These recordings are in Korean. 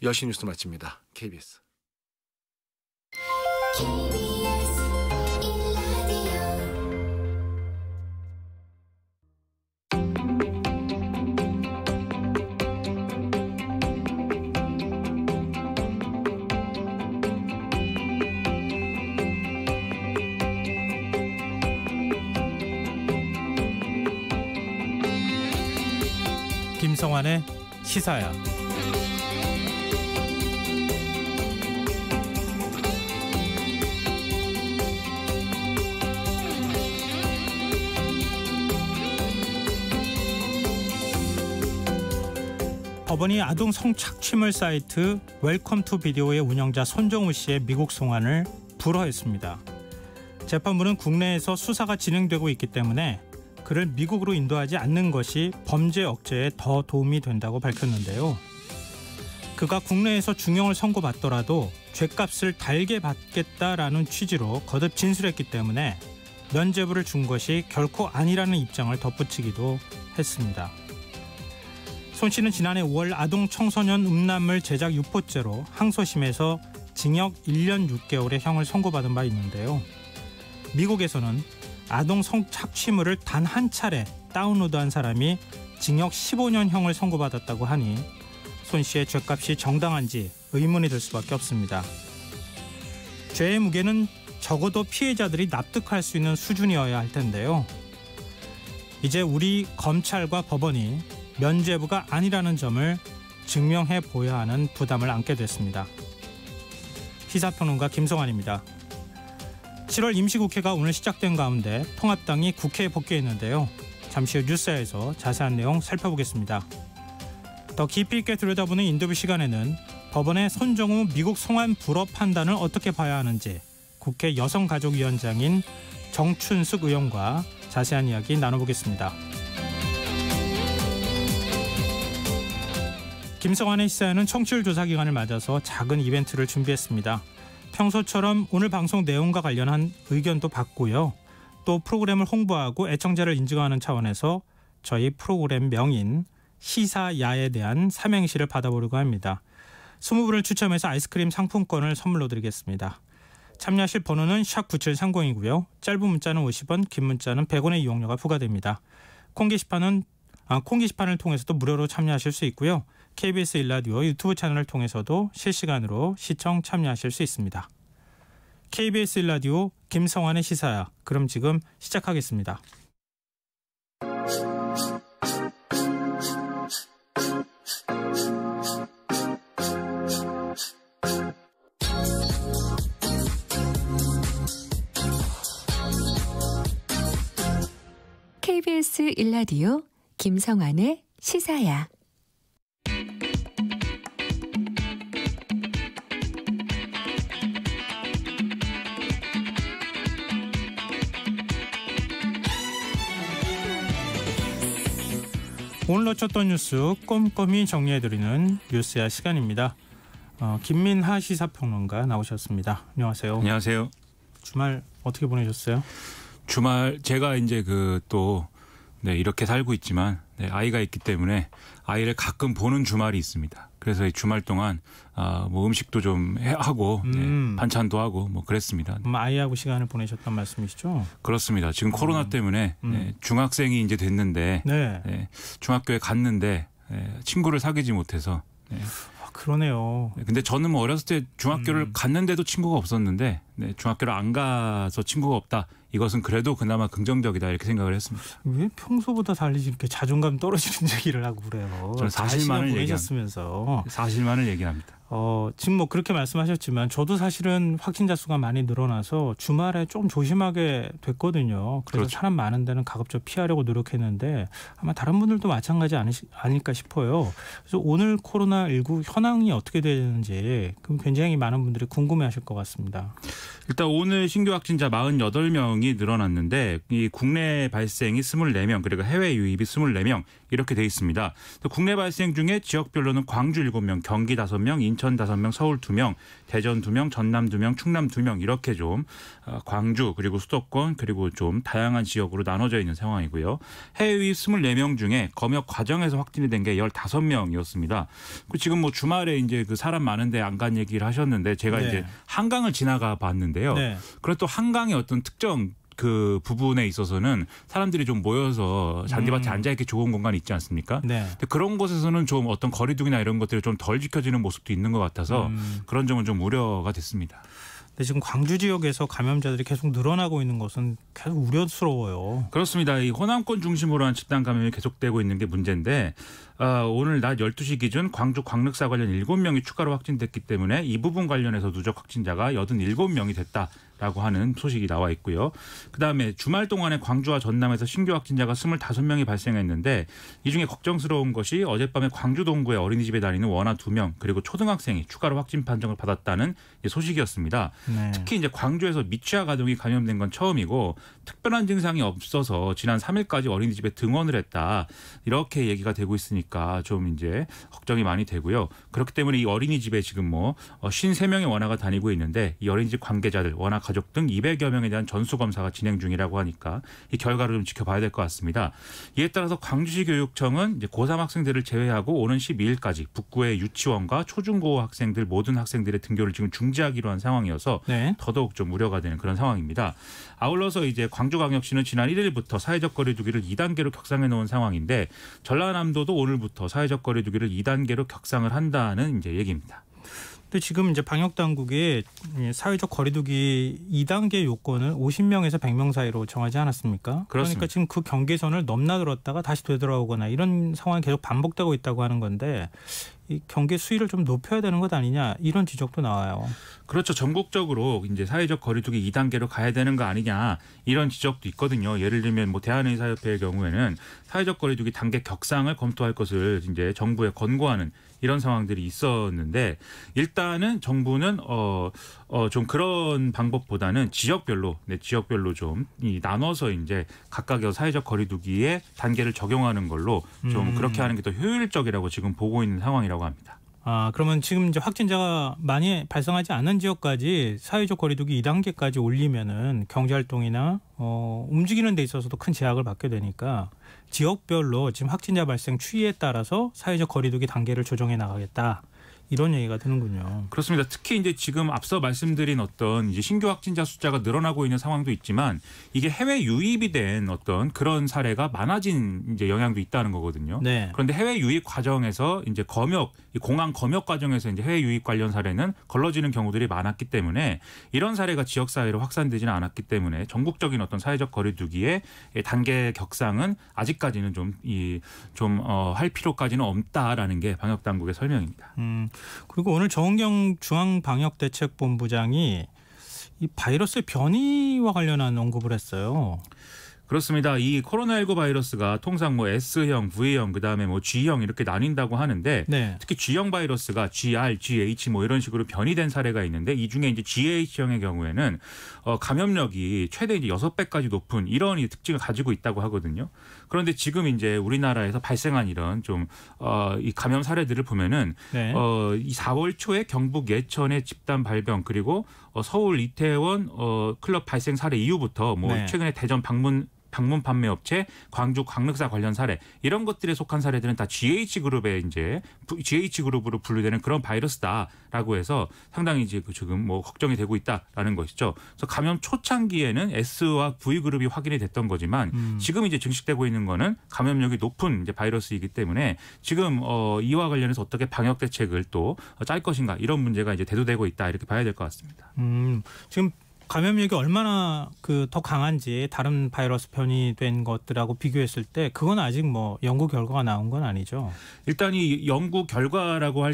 10시 뉴스 마칩니다. KBS. 김성환의 시사야. 법원이 아동 성착취물 사이트 웰컴 투 비디오의 운영자 손정우 씨의 미국 송환을 불허했습니다. 재판부는 국내에서 수사가 진행되고 있기 때문에 그를 미국으로 인도하지 않는 것이 범죄 억제에 더 도움이 된다고 밝혔는데요. 그가 국내에서 중형을 선고받더라도 죗값을 달게 받겠다라는 취지로 거듭 진술했기 때문에 면죄부를 준 것이 결코 아니라는 입장을 덧붙이기도 했습니다. 손 씨는 지난해 5월 아동 청소년 음란물 제작 유포죄로 항소심에서 징역 1년 6개월의 형을 선고받은 바 있는데요. 미국에서는 아동 성착취물을 단 한 차례 다운로드한 사람이 징역 15년형을 선고받았다고 하니 손 씨의 죗값이 정당한지 의문이 들 수밖에 없습니다. 죄의 무게는 적어도 피해자들이 납득할 수 있는 수준이어야 할 텐데요. 이제 우리 검찰과 법원이 면죄부가 아니라는 점을 증명해 보여야 하는 부담을 안게 됐습니다. 시사평론가 김성환입니다. 7월 임시국회가 오늘 시작된 가운데 통합당이 국회에 복귀했는데요. 잠시 후 뉴스에서 자세한 내용 살펴보겠습니다. 더 깊이 있게 들여다보는 인터뷰 시간에는 법원의 손정우 미국 송환 불허 판단을 어떻게 봐야 하는지 국회 여성가족위원장인 정춘숙 의원과 자세한 이야기 나눠보겠습니다. 김성환의 시사회는 청취율 조사 기간을 맞아서 작은 이벤트를 준비했습니다. 평소처럼 오늘 방송 내용과 관련한 의견도 받고요. 또 프로그램을 홍보하고 애청자를 인증하는 차원에서 저희 프로그램 명인 시사야에 대한 삼행시를 받아보려고 합니다. 20분을 추첨해서 아이스크림 상품권을 선물로 드리겠습니다. 참여하실 번호는 샵9730이고요. 짧은 문자는 50원, 긴 문자는 100원의 이용료가 부과됩니다. 콩 게시판을 통해서도 무료로 참여하실 수 있고요. KBS 1라디오 유튜브 채널을 통해서도 실시간으로 시청 참여하실 수 있습니다. KBS 1라디오 김성환의 시사야. 그럼 지금 시작하겠습니다. KBS 1라디오 김성환의 시사야. 오늘 놓쳤던 뉴스 꼼꼼히 정리해드리는 뉴스야 시간입니다. 김민하 시사평론가 나오셨습니다. 안녕하세요. 안녕하세요. 주말 어떻게 보내셨어요? 주말 제가 이제 이렇게 살고 있지만 아이가 있기 때문에 아이를 가끔 보는 주말이 있습니다. 그래서 이 주말 동안 음식도 좀 하고 반찬도 하고 그랬습니다. 아이하고 시간을 보내셨단 말씀이시죠? 그렇습니다. 지금 코로나 때문에 중학생이 이제 됐는데 중학교에 갔는데 친구를 사귀지 못해서. 그러네요. 근데 저는 어렸을 때 중학교를 갔는데도 친구가 없었는데 중학교를 안 가서 친구가 없다. 이것은 그래도 그나마 긍정적이다 이렇게 생각을 했습니다. 왜 평소보다 달리 이렇게 자존감 떨어지는 얘기를 하고 그래요? 저는 사실만을 얘기하셨으면서 사실만을 얘기합니다. 지금 그렇게 말씀하셨지만 저도 사실은 확진자 수가 많이 늘어나서 주말에 좀 조심하게 됐거든요. 그래서 그렇죠. 사람 많은 데는 가급적 피하려고 노력했는데 아마 다른 분들도 마찬가지 아닐까 싶어요. 그래서 오늘 코로나19 현황이 어떻게 되는지 굉장히 많은 분들이 궁금해하실 것 같습니다. 일단 오늘 신규 확진자 48명이 늘어났는데 이 국내 발생이 24명 그리고 해외 유입이 24명 이렇게 돼 있습니다. 국내 발생 중에 지역별로는 광주 7명, 경기 5명, 인천 5명, 서울 2명, 대전 2명, 전남 2명, 충남 2명 이렇게 좀 광주 그리고 수도권 그리고 좀 다양한 지역으로 나눠져 있는 상황이고요. 해외 유입 24명 중에 검역 과정에서 확진이 된 게 15명이었습니다. 지금 뭐 주말에 이제 그 사람 많은데 안 간 얘기를 하셨는데 제가 네. 이제 한강을 지나가 봤는데요. 네. 그리고 또 한강의 어떤 특정 그 부분에 있어서는 사람들이 좀 모여서 잔디밭에 앉아있기 좋은 공간이 있지 않습니까? 네. 근데 그런 곳에서는 좀 어떤 거리두기나 이런 것들이 좀 덜 지켜지는 모습도 있는 것 같아서 그런 점은 좀 우려가 됐습니다. 근데 지금 광주 지역에서 감염자들이 계속 늘어나고 있는 것은 계속 우려스러워요. 그렇습니다. 이 호남권 중심으로 한 집단 감염이 계속되고 있는 게 문제인데 오늘 낮 12시 기준 광주 광륵사 관련 7명이 추가로 확진됐기 때문에 이 부분 관련해서 누적 확진자가 87명이 됐다라고 하는 소식이 나와 있고요. 그다음에 주말 동안에 광주와 전남에서 신규 확진자가 25명이 발생했는데 이 중에 걱정스러운 것이 어젯밤에 광주 동구의 어린이집에 다니는 원아 2명 그리고 초등학생이 추가로 확진 판정을 받았다는 소식이었습니다. 네. 특히 이제 광주에서 미취학 아동이 감염된 건 처음이고 특별한 증상이 없어서 지난 3일까지 어린이집에 등원을 했다. 이렇게 얘기가 되고 있으니까 좀 이제 걱정이 많이 되고요. 그렇기 때문에 이 어린이집에 지금 뭐 53명의 원아가 다니고 있는데 이 어린이집 관계자들, 원아 가족 등 200여 명에 대한 전수 검사가 진행 중이라고 하니까 이 결과를 좀 지켜봐야 될 것 같습니다. 이에 따라서 광주시 교육청은 이제 고3 학생들을 제외하고 오는 12일까지 북구의 유치원과 초중고 학생들 모든 학생들의 등교를 지금 중지하기로 한 상황이어서 네. 더더욱 좀 우려가 되는 그런 상황입니다. 아울러서 이제 광주광역시는 지난 1일부터 사회적 거리두기를 2단계로 격상해 놓은 상황인데 전라남도도 오늘부터 사회적 거리두기를 2단계로 격상을 한다는 이제 얘기입니다. 근데 지금 이제 방역 당국이 사회적 거리두기 2단계 요건을 50명에서 100명 사이로 정하지 않았습니까? 그렇습니다. 그러니까 지금 그 경계선을 넘나들었다가 다시 되돌아오거나 이런 상황이 계속 반복되고 있다고 하는 건데 이 경계 수위를 좀 높여야 되는 것 아니냐 이런 지적도 나와요. 그렇죠. 전국적으로 이제 사회적 거리두기 2단계로 가야 되는 거 아니냐 이런 지적도 있거든요. 예를 들면 뭐 대한의사협회의 경우에는 사회적 거리두기 단계 격상을 검토할 것을 이제 정부에 권고하는 이런 상황들이 있었는데 일단은 정부는 좀 그런 방법보다는 지역별로 좀 나눠서 이제 각각의 사회적 거리두기의 단계를 적용하는 걸로 좀 그렇게 하는 게 더 효율적이라고 지금 보고 있는 상황이라고 합니다. 아, 그러면 지금 이제 확진자가 많이 발생하지 않은 지역까지 사회적 거리두기 2단계까지 올리면은 경제 활동이나 움직이는 데 있어서도 큰 제약을 받게 되니까 지역별로 지금 확진자 발생 추이에 따라서 사회적 거리두기 단계를 조정해 나가겠다. 이런 얘기가 드는군요. 그렇습니다. 특히 이제 지금 앞서 말씀드린 어떤 이제 신규 확진자 숫자가 늘어나고 있는 상황도 있지만 이게 해외 유입이 된 어떤 그런 사례가 많아진 이제 영향도 있다는 거거든요. 네. 그런데 해외 유입 과정에서 이제 공항 검역 과정에서 이제 해외 유입 관련 사례는 걸러지는 경우들이 많았기 때문에 이런 사례가 지역 사회로 확산되지는 않았기 때문에 전국적인 어떤 사회적 거리두기의 단계 격상은 아직까지는 좀 할 필요까지는 없다라는 게 방역 당국의 설명입니다. 그리고 오늘 정은경 중앙방역대책본부장이 이 바이러스의 변이와 관련한 언급을 했어요. 그렇습니다. 이 코로나19 바이러스가 통상 뭐 S형, V형, 그다음에 뭐 G형 이렇게 나뉜다고 하는데 네. 특히 G형 바이러스가 GR, GH 뭐 이런 식으로 변이된 사례가 있는데 이 중에 이제 GH형의 경우에는 감염력이 최대 이제 6배까지 높은 이런 특징을 가지고 있다고 하거든요. 그런데 지금 이제 우리나라에서 발생한 이런 이 감염 사례들을 보면은 네. 이 4월 초에 경북 예천의 집단 발병 그리고 서울 이태원 클럽 발생 사례 이후부터 뭐 네. 최근에 대전 방문 판매 업체, 광주 광륵사 관련 사례 이런 것들에 속한 사례들은 다 GH그룹에 이제 GH그룹으로 분류되는 그런 바이러스다라고 해서 상당히 이제 지금 뭐 걱정이 되고 있다라는 것이죠. 그래서 감염 초창기에는 S와 V그룹이 확인이 됐던 거지만 지금 이제 증식되고 있는 거는 감염력이 높은 이제 바이러스이기 때문에 지금 이와 관련해서 어떻게 방역 대책을 또 짤 것인가 이런 문제가 이제 대두되고 있다 이렇게 봐야 될 것 같습니다. 지금 감염력이 얼마나 더 강한지 다른 바이러스 변이된 것들하고 비교했을 때 그건 아직 뭐 연구 결과가 나온 건 아니죠. 일단 이 연구 결과라고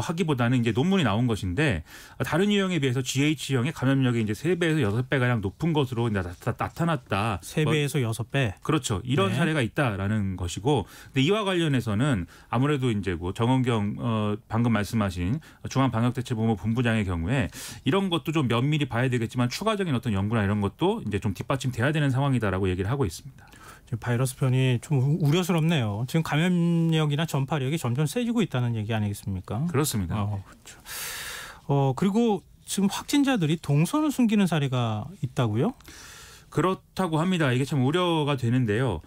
하기보다는 이제 논문이 나온 것인데 다른 유형에 비해서 GH형의 감염력이 이제 3배에서 6배 가량 높은 것으로 나타났다. 3배에서 6배. 그렇죠. 이런 네. 사례가 있다라는 것이고, 근데 이와 관련해서는 아무래도 이제 뭐 정은경 방금 말씀하신 중앙방역대책본부 본부장의 경우에 이런 것도 좀 면밀히 봐야 되겠지만 추가적인 어떤 연구나 이런 것도 이제 좀 뒷받침돼야 되는 상황이다라고 얘기를 하고 있습니다. 바이러스 변이 좀 우려스럽네요. 지금 감염력이나 전파력이 점점 세지고 있다는 얘기 아니겠습니까? 그렇습니다. 그렇죠. 그리고 지금 확진자들이 동선을 숨기는 사례가 있다고요? 그렇다고 합니다. 이게 참 우려가 되는데요.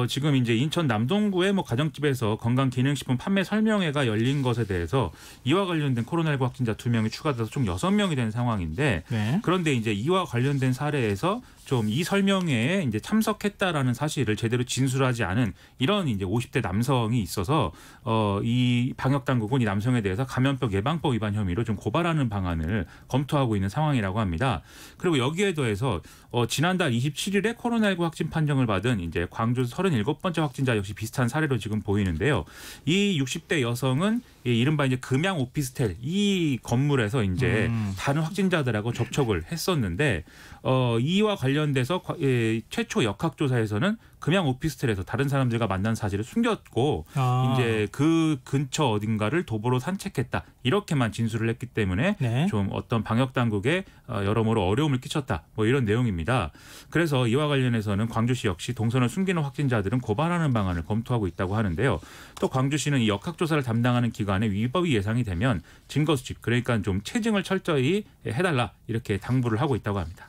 지금 이제 인천 남동구의 가정집에서 건강기능식품 판매 설명회가 열린 것에 대해서 이와 관련된 코로나19 확진자 2명이 추가돼서 총 6명이 된 상황인데 네. 그런데 이제 이와 관련된 사례에서 좀 이 설명회에 이제 참석했다라는 사실을 제대로 진술하지 않은 이런 이제 50대 남성이 있어서 이 방역 당국은 이 남성에 대해서 감염병 예방법 위반 혐의로 좀 고발하는 방안을 검토하고 있는 상황이라고 합니다. 그리고 여기에 더해서 지난달 27일에 코로나19 확진 판정을 받은 이제 광주 37번째 확진자 역시 비슷한 사례로 지금 보이는데요. 이 60대 여성은 이른바 이제 금양 오피스텔 이 건물에서 이제 다른 확진자들하고 접촉을 했었는데 이와 관련돼서 최초 역학조사에서는 금양 오피스텔에서 다른 사람들과 만난 사실을 숨겼고 이제 그 근처 어딘가를 도보로 산책했다 이렇게만 진술을 했기 때문에 네. 좀 어떤 방역 당국에 여러모로 어려움을 끼쳤다 이런 내용입니다. 그래서 이와 관련해서는 광주시 역시 동선을 숨기는 확진자들은 고발하는 방안을 검토하고 있다고 하는데요. 또 광주시는 이 역학조사를 담당하는 기관에 위법이 예상이 되면 증거 수집 그러니까 좀 체증을 철저히 해달라 이렇게 당부를 하고 있다고 합니다.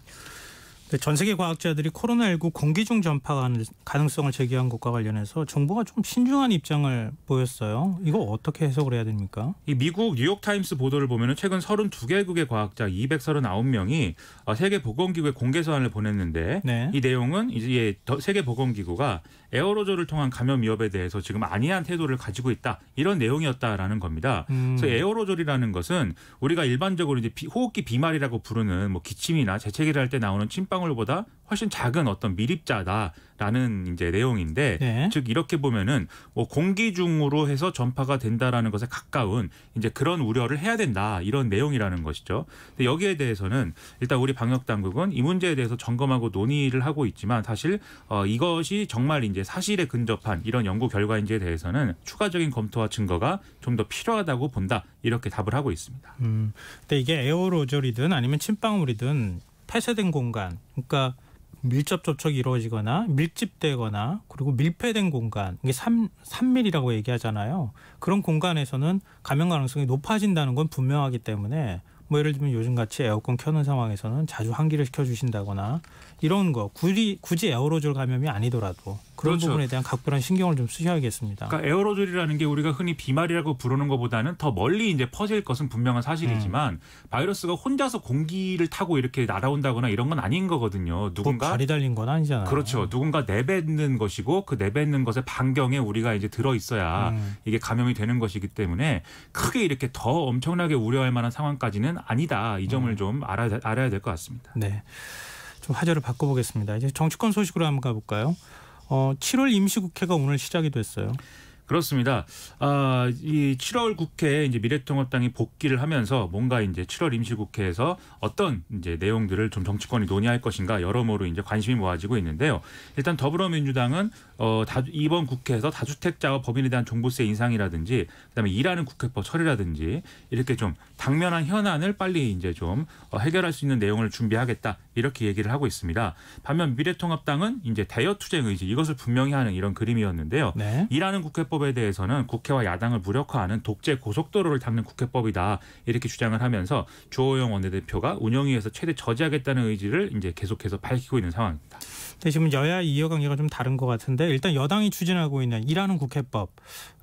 전 세계 과학자들이 코로나19 공기 중 전파 가능성을 제기한 것과 관련해서 정부가 좀 신중한 입장을 보였어요. 이거 어떻게 해석을 해야 됩니까? 이 미국 뉴욕타임스 보도를 보면 최근 32개국의 과학자 239명이 세계보건기구에 공개 서한을 보냈는데 네. 이 내용은 이제 세계보건기구가 에어로졸을 통한 감염 위협에 대해서 지금 안이한 태도를 가지고 있다 이런 내용이었다라는 겁니다. 그래서 에어로졸이라는 것은 우리가 일반적으로 이제 호흡기 비말이라고 부르는 기침이나 재채기를 할 때 나오는 침방울보다 훨씬 작은 어떤 밀입자다라는 이제 내용인데 네. 즉 이렇게 보면은 공기 중으로 해서 전파가 된다라는 것에 가까운 이제 그런 우려를 해야 된다 이런 내용이라는 것이죠. 근데 여기에 대해서는 일단 우리 방역 당국은 이 문제에 대해서 점검하고 논의를 하고 있지만 사실 이것이 정말 이제 사실에 근접한 이런 연구 결과인지에 대해서는 추가적인 검토와 증거가 좀 더 필요하다고 본다 이렇게 답을 하고 있습니다. 근데 이게 에어로졸이든 아니면 침방울이든 폐쇄된 공간, 그러니까 밀접 접촉이 이루어지거나 밀집되거나 그리고 밀폐된 공간, 이게 3밀이라고 얘기하잖아요. 그런 공간에서는 감염 가능성이 높아진다는 건 분명하기 때문에 예를 들면 요즘같이 에어컨 켜는 상황에서는 자주 환기를 시켜주신다거나 이런 거 굳이 에어로졸 감염이 아니더라도 그런 그렇죠. 부분에 대한 각별한 신경을 좀 쓰셔야겠습니다. 그러니까 에어로졸이라는 게 우리가 흔히 비말이라고 부르는 것보다는 더 멀리 이제 퍼질 것은 분명한 사실이지만 바이러스가 혼자서 공기를 타고 이렇게 날아온다거나 이런 건 아닌 거거든요. 누군가 발이 달린 건 아니잖아요. 그렇죠. 누군가 내뱉는 것이고 그 내뱉는 것의 반경에 우리가 이제 들어 있어야 이게 감염이 되는 것이기 때문에 크게 이렇게 더 엄청나게 우려할 만한 상황까지는 아니다. 이 점을 좀 알아야 될 것 같습니다. 네. 좀 화제를 바꿔보겠습니다. 이제 정치권 소식으로 한번 가볼까요? 7월 임시국회가 오늘 시작이 됐어요. 그렇습니다. 이 7월 국회에 이제 미래통합당이 복귀를 하면서 뭔가 이제 7월 임시국회에서 어떤 이제 내용들을 좀 정치권이 논의할 것인가 여러모로 이제 관심이 모아지고 있는데요. 일단 더불어민주당은 이번 국회에서 다주택자와 법인에 대한 종부세 인상이라든지 그다음에 일하는 국회법 처리라든지 이렇게 좀 당면한 현안을 빨리 이제 좀 해결할 수 있는 내용을 준비하겠다 이렇게 얘기를 하고 있습니다. 반면 미래통합당은 이제 대여 투쟁 의지 이것을 분명히 하는 이런 그림이었는데요. 네. 일하는 국회법에 대해서는 국회와 야당을 무력화하는 독재 고속도로를 닦는 국회법이다 이렇게 주장을 하면서 주호영 원내대표가 운영위에서 최대 저지하겠다는 의지를 이제 계속해서 밝히고 있는 상황입니다. 네, 지금 여야 이해관계가 좀 다른 것 같은데 일단 여당이 추진하고 있는 일하는 국회법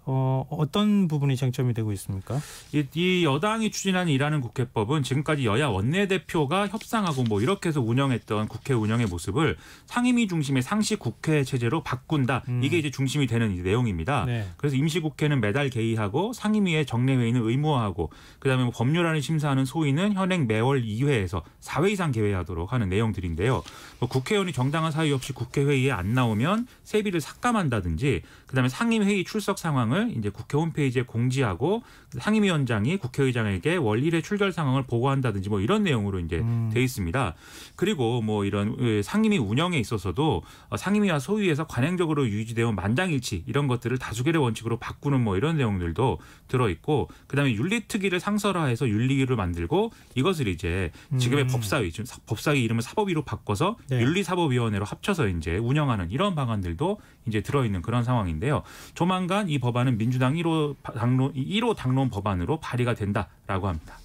어떤 부분이 쟁점이 되고 있습니까? 이 여당이 추진하는 일하는 국회법은 지금까지 여야 원내대표가 협상하고 이렇게 해서 운영했던 국회 운영의 모습을 상임위 중심의 상시 국회 체제로 바꾼다. 이게 이제 중심이 되는 내용입니다. 네. 그래서 임시국회는 매달 개의하고 상임위의 정례회의는 의무화하고 그다음에 법률안을 심사하는 소위는 현행 매월 2회에서 4회 이상 개회하도록 하는 내용들인데요. 국회의원이 정당한 사유 없이 국회 회의에 안 나오면 세비를 삭감한다든지 그다음에 상임회의 출석 상황은 사항을 이제 국회 홈페이지에 공지하고 상임위원장이 국회의장에게 월 1회 출결 상황을 보고한다든지 뭐 이런 내용으로 이제 돼 있습니다. 그리고 뭐 이런 상임위 운영에 있어서도 상임위와 소위에서 관행적으로 유지되어 온 만장일치 이런 것들을 다수결의 원칙으로 바꾸는 뭐 이런 내용들도 들어 있고 그다음에 윤리특위를 상설화해서 윤리위를 만들고 이것을 이제 지금의 법사위, 지금 법사위 이름을 사법위로 바꿔서 네. 윤리사법위원회로 합쳐서 이제 운영하는 이런 방안들도 이제 들어 있는 그런 상황인데요. 조만간 이 법안은 민주당 1호 당론 법안으로 발의가 된다라고 합니다.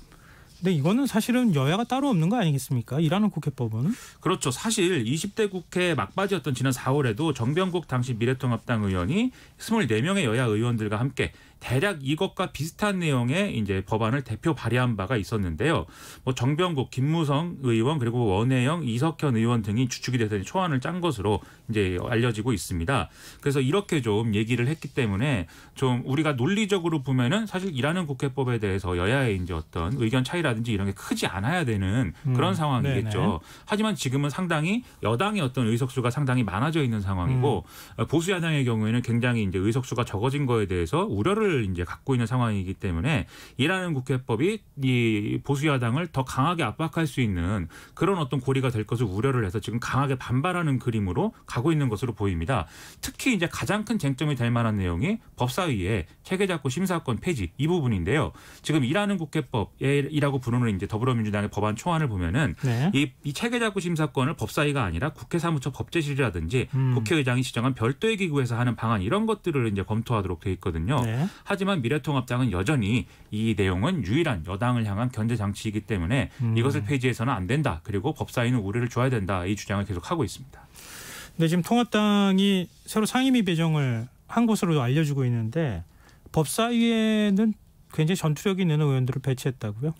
근데 이거는 사실은 여야가 따로 없는 거 아니겠습니까? 일하는 국회법은? 그렇죠. 사실 20대 국회 막바지였던 지난 4월에도 정병국 당시 미래통합당 의원이 24명의 여야 의원들과 함께 대략 이것과 비슷한 내용의 이제 법안을 대표 발의한 바가 있었는데요. 뭐 정병국, 김무성 의원 그리고 원혜영, 이석현 의원 등이 주축이 돼서 초안을 짠 것으로 이제 알려지고 있습니다. 그래서 이렇게 좀 얘기를 했기 때문에 좀 우리가 논리적으로 보면은 사실 일하는 국회법에 대해서 여야의 이제 어떤 의견 차이라든지 이런 게 크지 않아야 되는 그런 상황이겠죠. 네네. 하지만 지금은 상당히 여당의 어떤 의석수가 상당히 많아져 있는 상황이고 보수 야당의 경우에는 굉장히 이제 의석수가 적어진 거에 대해서 우려를 이제 갖고 있는 상황이기 때문에 일하는 국회법이 이 보수 야당을 더 강하게 압박할 수 있는 그런 어떤 고리가 될 것을 우려를 해서 지금 강하게 반발하는 그림으로 가고 있는 것으로 보입니다. 특히 이제 가장 큰 쟁점이 될 만한 내용이 법사위의 체계작구 심사권 폐지 이 부분인데요. 지금 일하는 국회법이라고 부르는 이제 더불어민주당의 법안 초안을 보면은 네. 이 체계작구 심사권을 법사위가 아니라 국회 사무처 법제실이라든지 국회의장이 지정한 별도의 기구에서 하는 방안 이런 것들을 이제 검토하도록 돼 있거든요. 네. 하지만 미래통합당은 여전히 이 내용은 유일한 여당을 향한 견제 장치이기 때문에 이것을 폐지해서는 안 된다. 그리고 법사위는 우려를 줘야 된다. 이 주장을 계속하고 있습니다. 근데 지금 통합당이 새로 상임위 배정을 한 것으로 알려지고 있는데 법사위에는 굉장히 전투력 있는 의원들을 배치했다고요?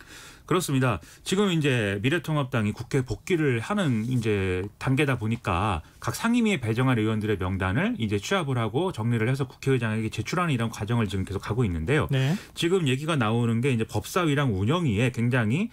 그렇습니다. 지금 이제 미래통합당이 국회 복귀를 하는 이제 단계다 보니까 각 상임위에 배정할 의원들의 명단을 이제 취합을 하고 정리를 해서 국회의장에게 제출하는 이런 과정을 지금 계속 가고 있는데요. 네. 지금 얘기가 나오는 게 이제 법사위랑 운영위에 굉장히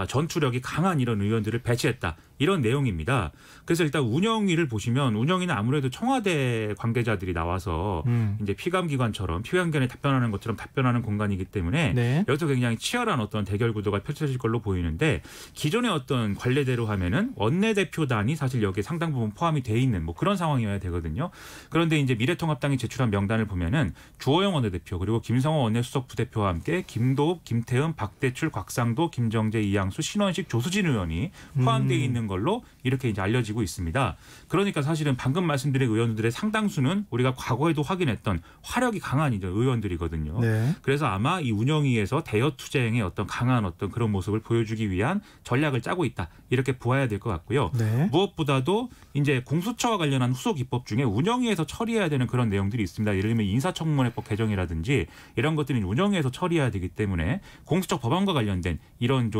전투력이 강한 이런 의원들을 배치했다. 이런 내용입니다. 그래서 일단 운영위를 보시면 운영위는 아무래도 청와대 관계자들이 나와서 이제 피감기관처럼 피감기관에 답변하는 것처럼 답변하는 공간이기 때문에 네. 여기서 굉장히 치열한 어떤 대결 구도가 펼쳐질 걸로 보이는데 기존의 어떤 관례대로 하면은 원내대표단이 사실 여기에 상당 부분 포함이 돼 있는 뭐 그런 상황이어야 되거든요. 그런데 이제 미래통합당이 제출한 명단을 보면은 주호영 원내대표 그리고 김성호 원내수석 부대표와 함께 김도읍, 김태흠, 박대출, 곽상도, 김정재, 이양수, 신원식, 조수진 의원이 포함되어 있는 걸로 이렇게 이제 알려지고 있습니다. 그러니까 사실은 방금 말씀드린 의원들의 상당수는 우리가 과거에도 확인했던 화력이 강한 이제 의원들이거든요. 네. 그래서 아마 이 운영위에서 대여 투쟁의 어떤 강한 어떤 그런 모습을 보여주기 위한 전략을 짜고 있다. 이렇게 보아야 될 것 같고요. 네. 무엇보다도 이제 공수처와 관련한 후속 입법 중에 운영위에서 처리해야 되는 그런 내용들이 있습니다. 예를 들면 인사청문회법 개정이라든지 이런 것들은 운영위에서 처리해야 되기 때문에 공수처 법안과 관련된 이런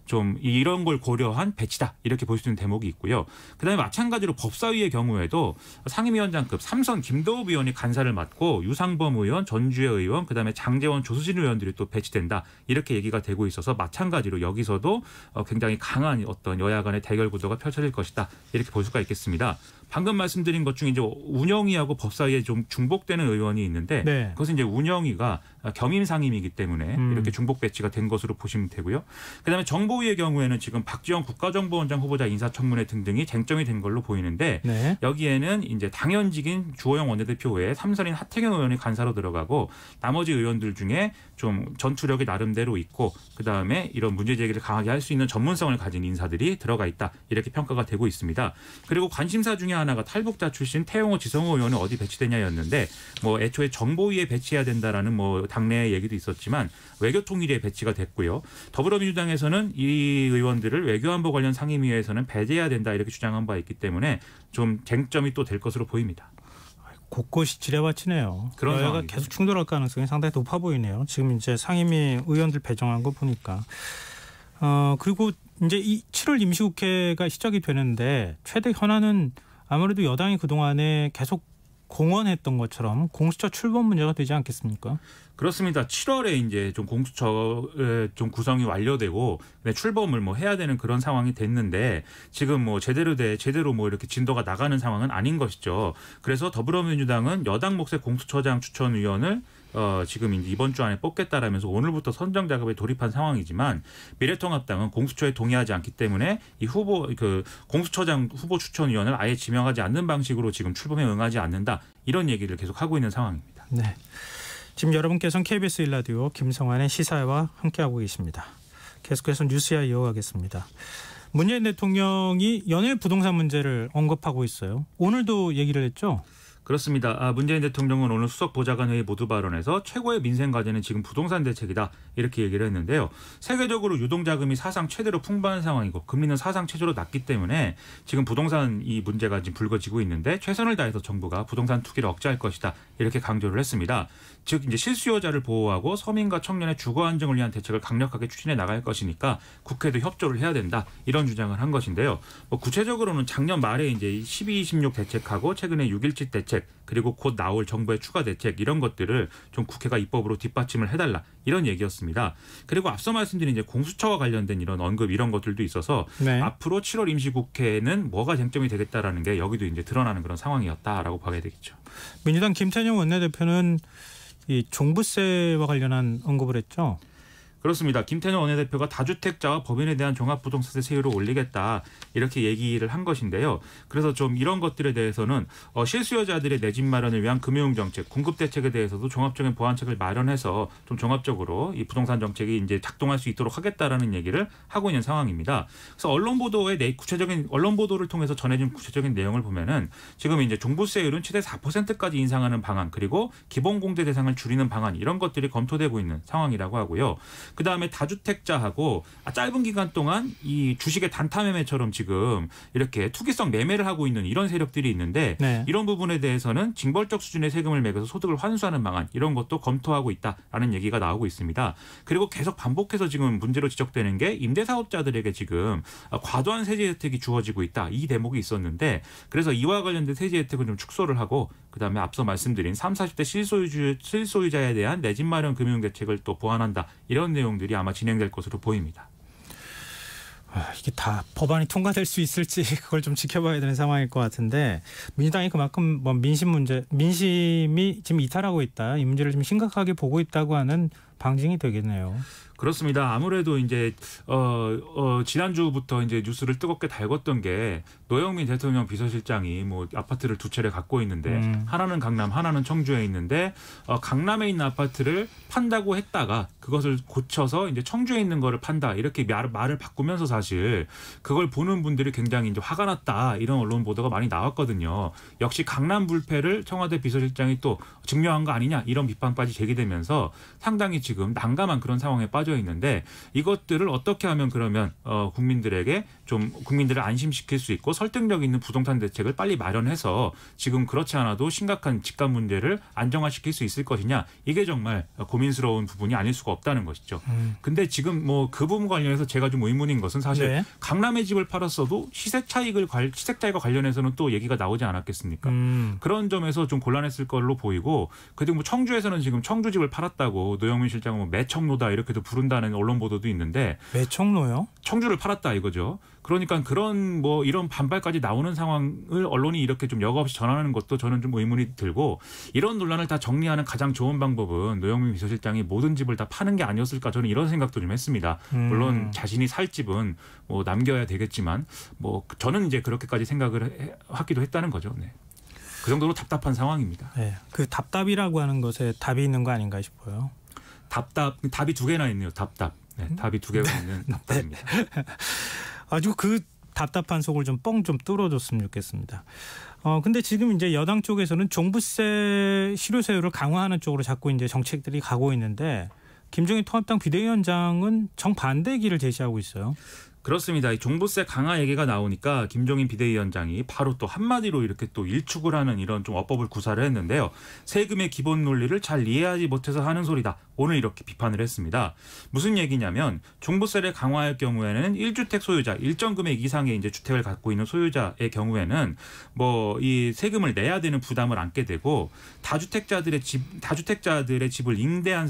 좀 이런 걸 고려한 배치다. 이렇게 볼 수 있는 대목이 있고요. 그다음에 마찬가지로 법사위의 경우에도 상임위원장급 3선 김도읍 의원이 간사를 맡고 유상범 의원, 전주혜 의원, 그다음에 장제원, 조수진 의원들이 또 배치된다. 이렇게 얘기가 되고 있어서 마찬가지로 여기서도 굉장히 강한 어떤 여야 간의 대결 구도가 펼쳐질 것이다. 이렇게 볼 수가 있겠습니다. 방금 말씀드린 것 중에 이제 운영위하고 법사위에 좀 중복되는 의원이 있는데 네. 그것은 이제 운영위가 겸임 상임이기 때문에 이렇게 중복 배치가 된 것으로 보시면 되고요. 그다음에 정보위의 경우에는 지금 박지원 국가정보원장 후보자 인사청문회 등등이 쟁점이 된 걸로 보이는데 네. 여기에는 이제 당연직인 주호영 원내대표 외에 3선인 하태경 의원이 간사로 들어가고 나머지 의원들 중에 좀 전투력이 나름대로 있고 그다음에 이런 문제 제기를 강하게 할 수 있는 전문성을 가진 인사들이 들어가 있다. 이렇게 평가가 되고 있습니다. 그리고 관심사 중에 하나가 탈북자 출신 태용호 지성호 의원은 어디 배치되냐였는데 뭐 애초에 정보위에 배치해야 된다라는 뭐 당내 얘기도 있었지만 외교통일위에 배치가 됐고요. 더불어민주당에서는 이 의원들을 외교안보 관련 상임위에서는 배제해야 된다 이렇게 주장한 바 있기 때문에 좀 쟁점이 또 될 것으로 보입니다. 곳곳이 지뢰밭이네요. 그런 여야가 상황이죠. 계속 충돌할 가능성이 상당히 높아 보이네요. 지금 이제 상임위 의원들 배정한 거 보니까. 그리고 이제 7월 임시국회가 시작이 되는데 최대 현안은 아무래도 여당이 그동안에 계속 공언했던 것처럼 공수처 출범 문제가 되지 않겠습니까? 그렇습니다. 7월에 이제 좀 공수처 좀 구성이 완료되고 출범을 뭐 해야 되는 그런 상황이 됐는데 지금 뭐 제대로 뭐 이렇게 진도가 나가는 상황은 아닌 것이죠. 그래서 더불어민주당은 여당 몫의 공수처장 추천위원을 지금 이제 이번 주 안에 뽑겠다라면서 오늘부터 선정 작업에 돌입한 상황이지만 미래통합당은 공수처에 동의하지 않기 때문에 이 공수처장 후보 추천위원을 아예 지명하지 않는 방식으로 지금 출범에 응하지 않는다 이런 얘기를 계속 하고 있는 상황입니다. 네. 지금 여러분께서는 KBS 1라디오 김성환의 시사와 함께하고 계십니다. 계속해서 뉴스야 이어가겠습니다. 문재인 대통령이 연일 부동산 문제를 언급하고 있어요. 오늘도 얘기를 했죠? 그렇습니다. 문재인 대통령은 오늘 수석 보좌관 회의 모두 발언에서 최고의 민생 과제는 지금 부동산 대책이다 이렇게 얘기를 했는데요. 세계적으로 유동자금이 사상 최대로 풍부한 상황이고 금리는 사상 최저로 낮기 때문에 지금 부동산 이 문제가 지금 불거지고 있는데 최선을 다해서 정부가 부동산 투기를 억제할 것이다 이렇게 강조를 했습니다. 즉 이제 실수요자를 보호하고 서민과 청년의 주거 안정을 위한 대책을 강력하게 추진해 나갈 것이니까 국회도 협조를 해야 된다 이런 주장을 한 것인데요. 구체적으로는 작년 말에 이제 12.26 대책하고 최근에 6.17 대책 그리고 곧 나올 정부의 추가 대책 이런 것들을 좀 국회가 입법으로 뒷받침을 해달라 이런 얘기였습니다. 그리고 앞서 말씀드린 이제 공수처와 관련된 이런 언급 이런 것들도 있어서 네. 앞으로 7월 임시국회는 뭐가 쟁점이 되겠다라는 게 여기도 이제 드러나는 그런 상황이었다라고 봐야 되겠죠. 민주당 김태년 원내대표는 이 종부세와 관련한 언급을 했죠. 그렇습니다. 김태년 원내대표가 다주택자와 법인에 대한 종합부동산세 세율을 올리겠다 이렇게 얘기를 한 것인데요. 그래서 좀 이런 것들에 대해서는 실수요자들의 내 집 마련을 위한 금융정책, 공급대책에 대해서도 종합적인 보완책을 마련해서 좀 종합적으로 이 부동산 정책이 이제 작동할 수 있도록 하겠다라는 얘기를 하고 있는 상황입니다. 그래서 언론 보도를 통해서 전해진 구체적인 내용을 보면은 지금 이제 종부세율은 최대 4%까지 인상하는 방안 그리고 기본공제 대상을 줄이는 방안 이런 것들이 검토되고 있는 상황이라고 하고요. 그다음에 다주택자하고 짧은 기간 동안 이 주식의 단타 매매처럼 지금 이렇게 투기성 매매를 하고 있는 이런 세력들이 있는데 네. 이런 부분에 대해서는 징벌적 수준의 세금을 매겨서 소득을 환수하는 방안 이런 것도 검토하고 있다라는 얘기가 나오고 있습니다. 그리고 계속 반복해서 지금 문제로 지적되는 게 임대사업자들에게 지금 과도한 세제 혜택이 주어지고 있다. 이 대목이 있었는데 그래서 이와 관련된 세제 혜택을 좀 축소를 하고 그다음에 앞서 말씀드린 30, 40대 실소유자에 대한 내 집 마련 금융 대책을 또 보완한다. 이런 내용들이 아마 진행될 것으로 보입니다. 이게 다 법안이 통과될 수 있을지 그걸 좀 지켜봐야 되는 상황일 것 같은데 민주당이 그만큼 뭐 민심이 지금 이탈하고 있다. 이 문제를 좀 심각하게 보고 있다고 하는 방증이 되겠네요. 그렇습니다. 아무래도 이제 지난주부터 이제 뉴스를 뜨겁게 달궜던 게 노영민 대통령 비서실장이 뭐 아파트를 두 채를 갖고 있는데 하나는 강남, 하나는 청주에 있는데 강남에 있는 아파트를 판다고 했다가 그것을 고쳐서 이제 청주에 있는 거를 판다 이렇게 말을 바꾸면서 사실 그걸 보는 분들이 굉장히 이제 화가 났다 이런 언론 보도가 많이 나왔거든요. 역시 강남 불패를 청와대 비서실장이 또 증명한 거 아니냐 이런 비판까지 제기되면서 상당히 지금 난감한 그런 상황에 빠져 있는데 이것들을 어떻게 하면 그러면 국민들에게 좀 국민들을 안심시킬 수 있고 설득력 있는 부동산 대책을 빨리 마련해서 지금 그렇지 않아도 심각한 집값 문제를 안정화시킬 수 있을 것이냐 이게 정말 고민스러운 부분이 아닐 수가 없다는 것이죠. 근데 지금 뭐 그 부분 관련해서 제가 좀 의문인 것은 사실 네. 강남의 집을 팔았어도 시세 차익과 관련해서는 또 얘기가 나오지 않았겠습니까? 그런 점에서 좀 곤란했을 걸로 보이고 그리고 뭐 청주에서는 지금 청주 집을 팔았다고 노영민 실장은 뭐 매청노다 이렇게도 부른다는 언론 보도도 있는데 매청노요? 청주를 팔았다 이거죠. 그러니까 그런 뭐 이런 반발까지 나오는 상황을 언론이 이렇게 좀 여과 없이 전하는 것도 저는 좀 의문이 들고 이런 논란을 다 정리하는 가장 좋은 방법은 노영민 비서실장이 모든 집을 다 파는 게 아니었을까 저는 이런 생각도 좀 했습니다. 물론 자신이 살 집은 뭐 남겨야 되겠지만 뭐 저는 이제 그렇게까지 생각을 하기도 했다는 거죠. 네. 그 정도로 답답한 상황입니다. 네. 그 답답이라고 하는 것에 답이 있는 거 아닌가 싶어요. 답이 두 개나 있네요. 네, 답이 두 개가 있는 답답입니다. 아주 그 답답한 속을 좀 뻥 좀 뚫어줬으면 좋겠습니다. 근데 지금 이제 여당 쪽에서는 종부세 실효세율을 강화하는 쪽으로 자꾸 이제 정책들이 가고 있는데 김종인 통합당 비대위원장은 정반대의 길을 제시하고 있어요. 그렇습니다. 이 종부세 강화 얘기가 나오니까 김종인 비대위원장이 바로 또 한마디로 이렇게 또 일축을 하는 이런 좀 어법을 구사를 했는데요. 세금의 기본 논리를 잘 이해하지 못해서 하는 소리다. 오늘 이렇게 비판을 했습니다. 무슨 얘기냐면 종부세를 강화할 경우에는 1주택 소유자, 일정 금액 이상의 이제 주택을 갖고 있는 소유자의 경우에는 뭐 이 세금을 내야 되는 부담을 안게 되고 다주택자들의 집을 임대한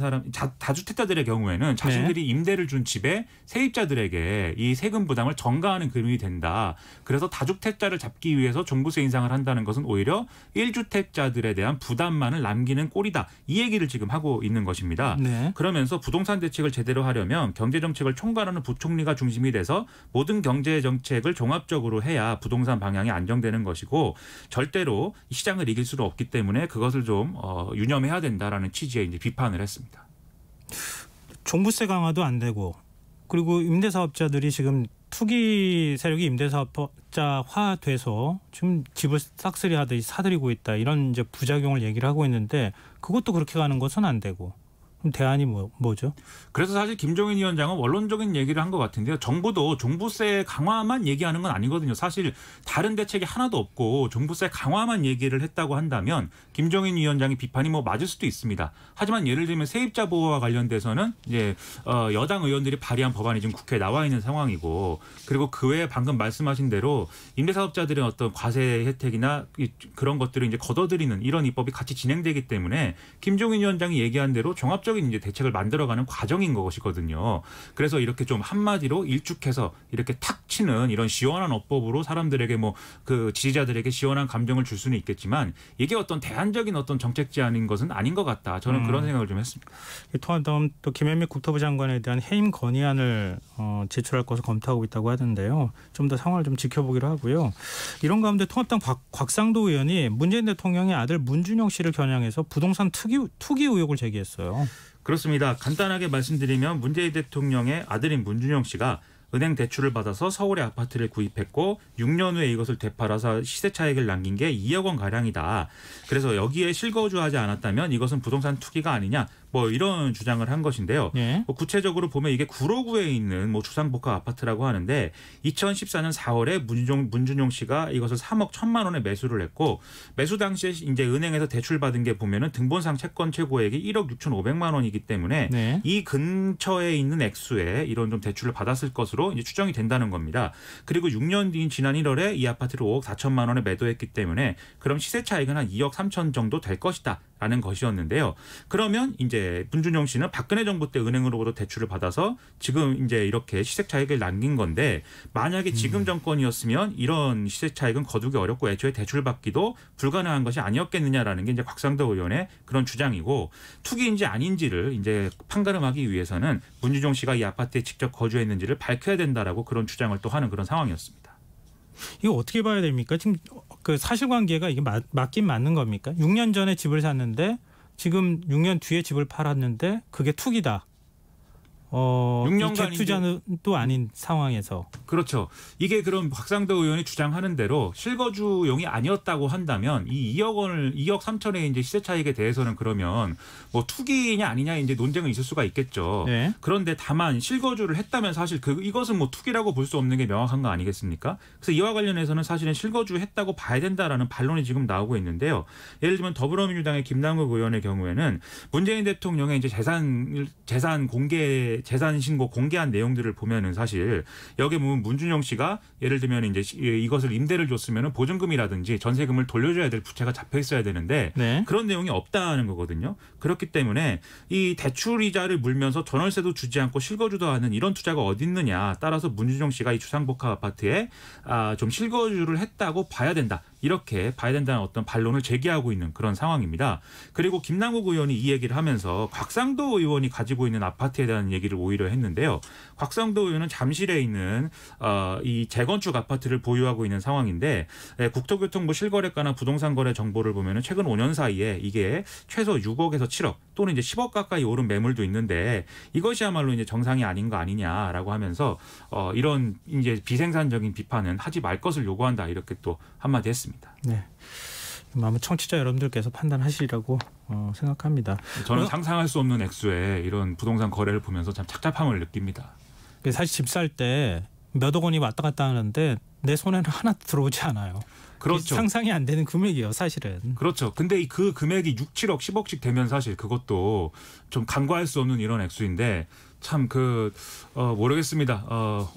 다주택자들의 경우에는 자신들이 임대를 준 집에 세입자들에게 이 세금 부담을 전가하는 그림이 된다. 그래서 다주택자를 잡기 위해서 종부세 인상을 한다는 것은 오히려 1주택자들에 대한 부담만을 남기는 꼴이다. 이 얘기를 지금 하고 있는 것입니다. 네. 그러면서 부동산 대책을 제대로 하려면 경제정책을 총괄하는 부총리가 중심이 돼서 모든 경제정책을 종합적으로 해야 부동산 방향이 안정되는 것이고 절대로 시장을 이길 수는 없기 때문에 그것을 좀 유념해야 된다라는 취지의 이제 비판을 했습니다. 종부세 강화도 안 되고 그리고 임대사업자들이 지금 투기 세력이 임대사업자화돼서 지금 집을 싹쓸이 하듯이 사들이고 있다. 이런 이제 부작용을 얘기를 하고 있는데 그것도 그렇게 가는 것은 안 되고. 그럼 대안이 뭐죠? 그래서 사실 김종인 위원장은 원론적인 얘기를 한 것 같은데요. 정부도 종부세 강화만 얘기하는 건 아니거든요. 사실 다른 대책이 하나도 없고 종부세 강화만 얘기를 했다고 한다면 김종인 위원장의 비판이 뭐 맞을 수도 있습니다. 하지만 예를 들면 세입자 보호와 관련돼서는 이제 여당 의원들이 발의한 법안이 지금 국회에 나와 있는 상황이고 그리고 그 외에 방금 말씀하신 대로 임대사업자들의 어떤 과세 혜택이나 그런 것들을 이제 걷어들이는 이런 입법이 같이 진행되기 때문에 김종인 위원장이 얘기한 대로 종합적인 이제 대책을 만들어가는 과정인 것이거든요. 그래서 이렇게 좀 한마디로 일축해서 이렇게 탁 치는 이런 시원한 어법으로 사람들에게 뭐 그 지지자들에게 시원한 감정을 줄 수는 있겠지만 이게 어떤 대안적인 어떤 정책 제안인 것은 아닌 것 같다. 저는 그런 생각을 좀 했습니다. 통합당 또 김현미 국토부 장관에 대한 해임 건의안을 제출할 것을 검토하고 있다고 하던데요. 좀 더 상황을 좀 지켜보기로 하고요. 이런 가운데 통합당 곽상도 의원이 문재인 대통령의 아들 문준용 씨를 겨냥해서 부동산 투기 의혹을 제기했어요. 그렇습니다. 간단하게 말씀드리면 문재인 대통령의 아들인 문준용 씨가 은행 대출을 받아서 서울의 아파트를 구입했고 6년 후에 이것을 되팔아서 시세 차익을 남긴 게 2억 원 가량이다. 그래서 여기에 실거주하지 않았다면 이것은 부동산 투기가 아니냐. 뭐 이런 주장을 한 것인데요. 뭐 구체적으로 보면 이게 구로구에 있는 뭐 주상복합 아파트라고 하는데 2014년 4월에 문준용 씨가 이것을 3억 1천만 원에 매수를 했고 매수 당시에 이제 은행에서 대출 받은 게 보면은 등본상 채권 최고액이 1억 6,500만 원이기 때문에 이 근처에 있는 액수에 이런 좀 대출을 받았을 것으로 이제 추정이 된다는 겁니다. 그리고 6년 뒤인 지난 1월에 이 아파트를 5억 4천만 원에 매도했기 때문에 그럼 시세 차익은 한 2억 3천 정도 될 것이다. 라는 것이었는데요. 그러면 이제 문준용 씨는 박근혜 정부 때 은행으로부터 대출을 받아서 지금 이제 이렇게 시세 차익을 남긴 건데 만약에 지금 정권이었으면 이런 시세 차익은 거두기 어렵고 애초에 대출 받기도 불가능한 것이 아니었겠느냐라는 게 이제 곽상도 의원의 그런 주장이고 투기인지 아닌지를 이제 판가름하기 위해서는 문준용 씨가 이 아파트에 직접 거주했는지를 밝혀야 된다라고 그런 주장을 또 하는 그런 상황이었습니다. 이거 어떻게 봐야 됩니까? 지금 그 사실관계가 이게 맞긴 맞는 겁니까? 6년 전에 집을 샀는데 지금 6년 뒤에 집을 팔았는데 그게 투기다. 6년간 투자도 아닌 상황에서. 그렇죠. 이게 그럼 곽상도 의원이 주장하는 대로 실거주용이 아니었다고 한다면 이 2억 3천의 이제 시세 차익에 대해서는 그러면 뭐 투기냐 아니냐 이제 논쟁은 있을 수가 있겠죠. 그런데 다만 실거주를 했다면 사실 이것은 뭐 투기라고 볼 수 없는 게 명확한 거 아니겠습니까? 그래서 이와 관련해서는 사실은 실거주했다고 봐야 된다라는 반론이 지금 나오고 있는데요. 예를 들면 더불어민주당의 김남국 의원의 경우에는 문재인 대통령의 이제 재산 신고 공개한 내용들을 보면은 사실 여기에 보면 문준용 씨가 예를 들면 이제 이것을 임대를 줬으면 보증금이라든지 전세금을 돌려줘야 될 부채가 잡혀 있어야 되는데 그런 내용이 없다는 거거든요. 그렇기 때문에 이 대출이자를 물면서 전월세도 주지 않고 실거주도 하는 이런 투자가 어디 있느냐. 따라서 문준용 씨가 이 주상복합 아파트에 좀 실거주를 했다고 봐야 된다. 이렇게 봐야 된다는 어떤 반론을 제기하고 있는 그런 상황입니다. 그리고 김남국 의원이 이 얘기를 하면서 곽상도 의원이 가지고 있는 아파트에 대한 얘기를 오히려 했는데요. 곽상도 의원은 잠실에 있는 이 재건축 아파트를 보유하고 있는 상황인데 국토교통부 실거래가나 부동산거래 정보를 보면 최근 5년 사이에 이게 최소 6억에서 7억 또는 이제 10억 가까이 오른 매물도 있는데 이것이야말로 이제 정상이 아닌 거 아니냐라고 하면서 이런 이제 비생산적인 비판은 하지 말 것을 요구한다 이렇게 또 한마디 했습니다. 네. 아마 청취자 여러분들께서 판단하시리라고 생각합니다. 저는 상상할 수 없는 액수의 이런 부동산 거래를 보면서 참 착잡함을 느낍니다. 사실 집 살 때 몇억 원이 왔다 갔다 하는데 내 손에는 하나 들어오지 않아요. 그렇죠. 상상이 안 되는 금액이에요, 사실은. 그렇죠. 근데 그 금액이 6, 7억, 10억씩 되면 사실 그것도 좀 간과할 수 없는 이런 액수인데 참 모르겠습니다.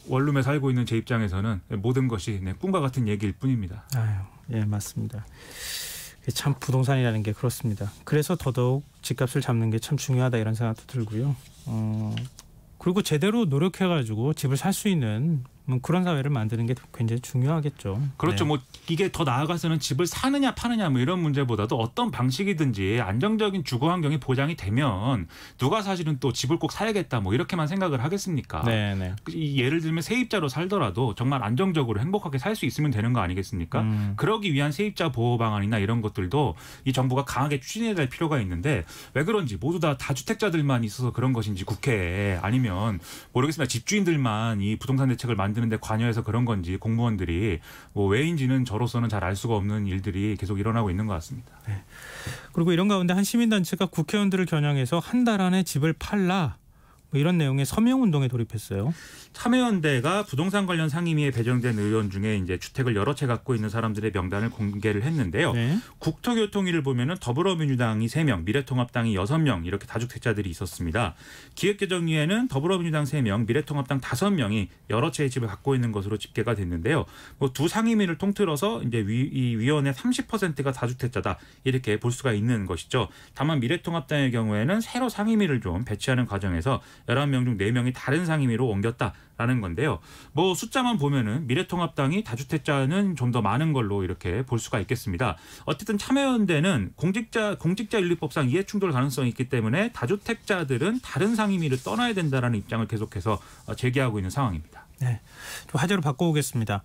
원룸에 살고 있는 제 입장에서는 모든 것이 꿈과 같은 얘기일 뿐입니다. 아유, 예, 맞습니다. 참 부동산이라는 게 그렇습니다. 그래서 더더욱 집값을 잡는 게 참 중요하다 이런 생각도 들고요. 그리고 제대로 노력해가지고 집을 살 수 있는 그런 사회를 만드는 게 굉장히 중요하겠죠. 그렇죠. 네. 뭐 이게 더 나아가서는 집을 사느냐 파느냐 뭐 이런 문제보다도 어떤 방식이든지 안정적인 주거 환경이 보장이 되면 누가 사실은 또 집을 꼭 사야겠다 뭐 이렇게만 생각을 하겠습니까? 네. 예를 들면 세입자로 살더라도 정말 안정적으로 행복하게 살 수 있으면 되는 거 아니겠습니까? 그러기 위한 세입자 보호 방안이나 이런 것들도 이 정부가 강하게 추진해야 될 필요가 있는데 왜 그런지 모두 다 다주택자들만 있어서 그런 것인지 국회에 아니면 모르겠습니다. 집주인들만 이 부동산 대책을 만드는데 관여해서 그런 건지 공무원들이 뭐 왜인지는 저로서는 잘 알 수가 없는 일들이 계속 일어나고 있는 것 같습니다. 네. 그리고 이런 가운데 한 시민단체가 국회의원들을 겨냥해서 한 달 안에 집을 팔라 뭐 이런 내용의 서명운동에 돌입했어요. 참여연대가 부동산 관련 상임위에 배정된 의원 중에 이제 주택을 여러 채 갖고 있는 사람들의 명단을 공개를 했는데요. 네. 국토교통위를 보면은 더불어민주당이 3명, 미래통합당이 6명 이렇게 다주택자들이 있었습니다. 기획재정위에는 더불어민주당 3명, 미래통합당 5명이 여러 채의 집을 갖고 있는 것으로 집계가 됐는데요. 뭐 두 상임위를 통틀어서 이제 이 위원회 30%가 다주택자다 이렇게 볼 수가 있는 것이죠. 다만 미래통합당의 경우에는 새로 상임위를 좀 배치하는 과정에서 11명 중 4명이 다른 상임위로 옮겼다라는 건데요. 뭐 숫자만 보면은 미래통합당이 다주택자는 좀 더 많은 걸로 이렇게 볼 수가 있겠습니다. 어쨌든 참여연대는 공직자윤리법상 이해충돌 가능성이 있기 때문에 다주택자들은 다른 상임위를 떠나야 된다라는 입장을 계속해서 제기하고 있는 상황입니다. 네, 좀 화제로 바꿔보겠습니다.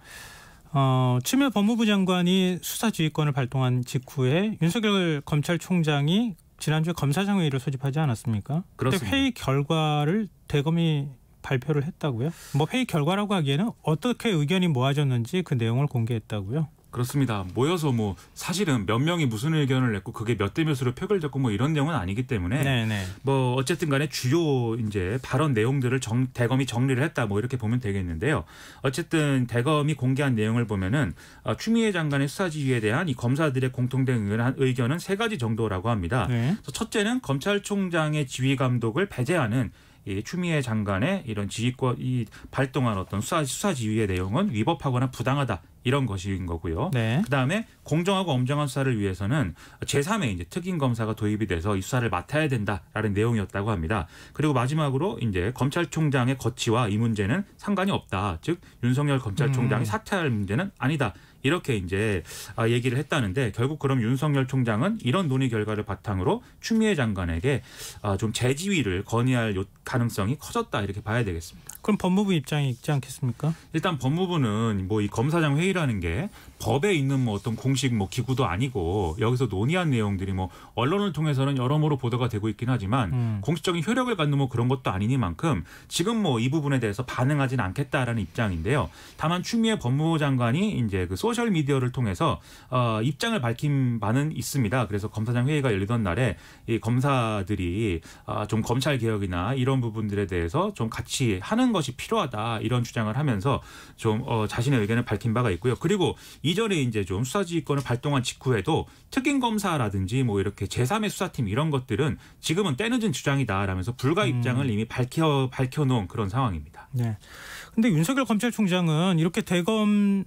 추미애 법무부 장관이 수사지휘권을 발동한 직후에 윤석열 검찰총장이 지난주에 검사장 회의를 소집하지 않았습니까? 그렇습니다. 그때 회의 결과를 대검이 발표를 했다고요? 뭐 회의 결과라고 하기에는 어떻게 의견이 모아졌는지 그 내용을 공개했다고요? 그렇습니다. 모여서 뭐 사실은 몇 명이 무슨 의견을 냈고 그게 몇 대 몇으로 표결됐고 뭐 이런 내용은 아니기 때문에 네네. 뭐 어쨌든 간에 주요 이제 발언 내용들을 대검이 정리를 했다 뭐 이렇게 보면 되겠는데요. 어쨌든 대검이 공개한 내용을 보면은 추미애 장관의 수사지휘에 대한 이 검사들의 공통된 의견은 3가지 정도라고 합니다. 네. 첫째는 검찰총장의 지휘 감독을 배제하는 이 추미애 장관의 이런 지휘권이 발동한 어떤 수사 지휘의 내용은 위법하거나 부당하다 이런 것인 거고요. 네. 그다음에 공정하고 엄정한 수사를 위해서는 제3의 이제 특임 검사가 도입이 돼서 이 수사를 맡아야 된다라는 내용이었다고 합니다. 그리고 마지막으로 이제 검찰총장의 거취와 이 문제는 상관이 없다. 즉 윤석열 검찰총장이 사퇴할 문제는 아니다. 이렇게 이제 얘기를 했다는데 결국 그럼 윤석열 총장은 이런 논의 결과를 바탕으로 추미애 장관에게 좀 재지휘를 건의할 가능성이 커졌다 이렇게 봐야 되겠습니다. 그럼 법무부 입장이 있지 않겠습니까? 일단 법무부는 뭐 이 검사장 회의라는 게 법에 있는 뭐 어떤 공식 뭐 기구도 아니고 여기서 논의한 내용들이 뭐 언론을 통해서는 여러모로 보도가 되고 있긴 하지만 공식적인 효력을 갖는 뭐 그런 것도 아니니만큼 지금 뭐 이 부분에 대해서 반응하진 않겠다라는 입장인데요. 다만 추미애 법무부 장관이 이제 그 소셜 미디어를 통해서 입장을 밝힌 바는 있습니다. 그래서 검사장 회의가 열리던 날에 이 검사들이 좀 검찰 개혁이나 이런 부분들에 대해서 좀 같이 하는 것이 필요하다 이런 주장을 하면서 좀 자신의 의견을 밝힌 바가 있고요. 그리고 이전에 이제 좀 수사지휘권을 발동한 직후에도 특임 검사라든지 뭐 이렇게 제3의 수사팀 이런 것들은 지금은 때늦은 주장이다라면서 불가 입장을 이미 밝혀놓은 그런 상황입니다. 네. 근데 윤석열 검찰총장은 이렇게 대검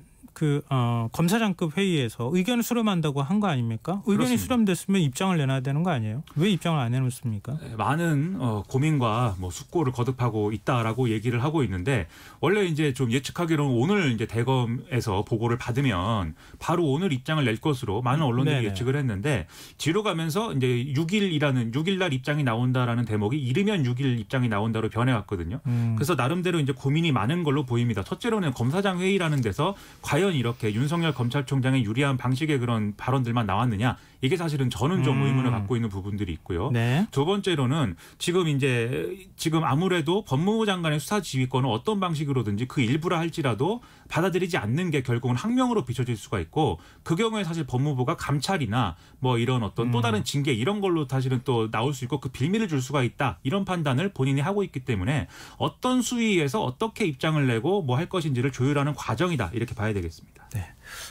검사장급 회의에서 의견을 수렴한다고 한 거 아닙니까? 의견이 그렇습니다. 수렴됐으면 입장을 내놔야 되는 거 아니에요? 왜 입장을 안 내놓습니까? 많은 고민과 뭐 숙고를 거듭하고 있다라고 얘기를 하고 있는데 원래 이제 좀 예측하기로는 오늘 이제 대검에서 보고를 받으면 바로 오늘 입장을 낼 것으로 많은 언론들이 네네. 예측을 했는데 뒤로 가면서 이제 6일 날 입장이 나온다라는 대목이 이르면 6일 입장이 나온다로 변해왔거든요. 그래서 나름대로 이제 고민이 많은 걸로 보입니다. 첫째로는 검사장 회의라는 데서 과연 과연 이렇게 윤석열 검찰총장의 유리한 방식의 그런 발언들만 나왔느냐 이게 사실은 저는 좀 의문을 갖고 있는 부분들이 있고요. 네. 두 번째로는 지금 아무래도 법무부 장관의 수사 지휘권을 어떤 방식으로든지 그 일부라 할지라도 받아들이지 않는 게 결국은 항명으로 비춰질 수가 있고 그 경우에 사실 법무부가 감찰이나 뭐 이런 어떤 또 다른 징계 이런 걸로 사실은 또 나올 수 있고 그 빌미를 줄 수가 있다 이런 판단을 본인이 하고 있기 때문에 어떤 수위에서 어떻게 입장을 내고 뭐 할 것인지를 조율하는 과정이다 이렇게 봐야 되겠습니다. 네.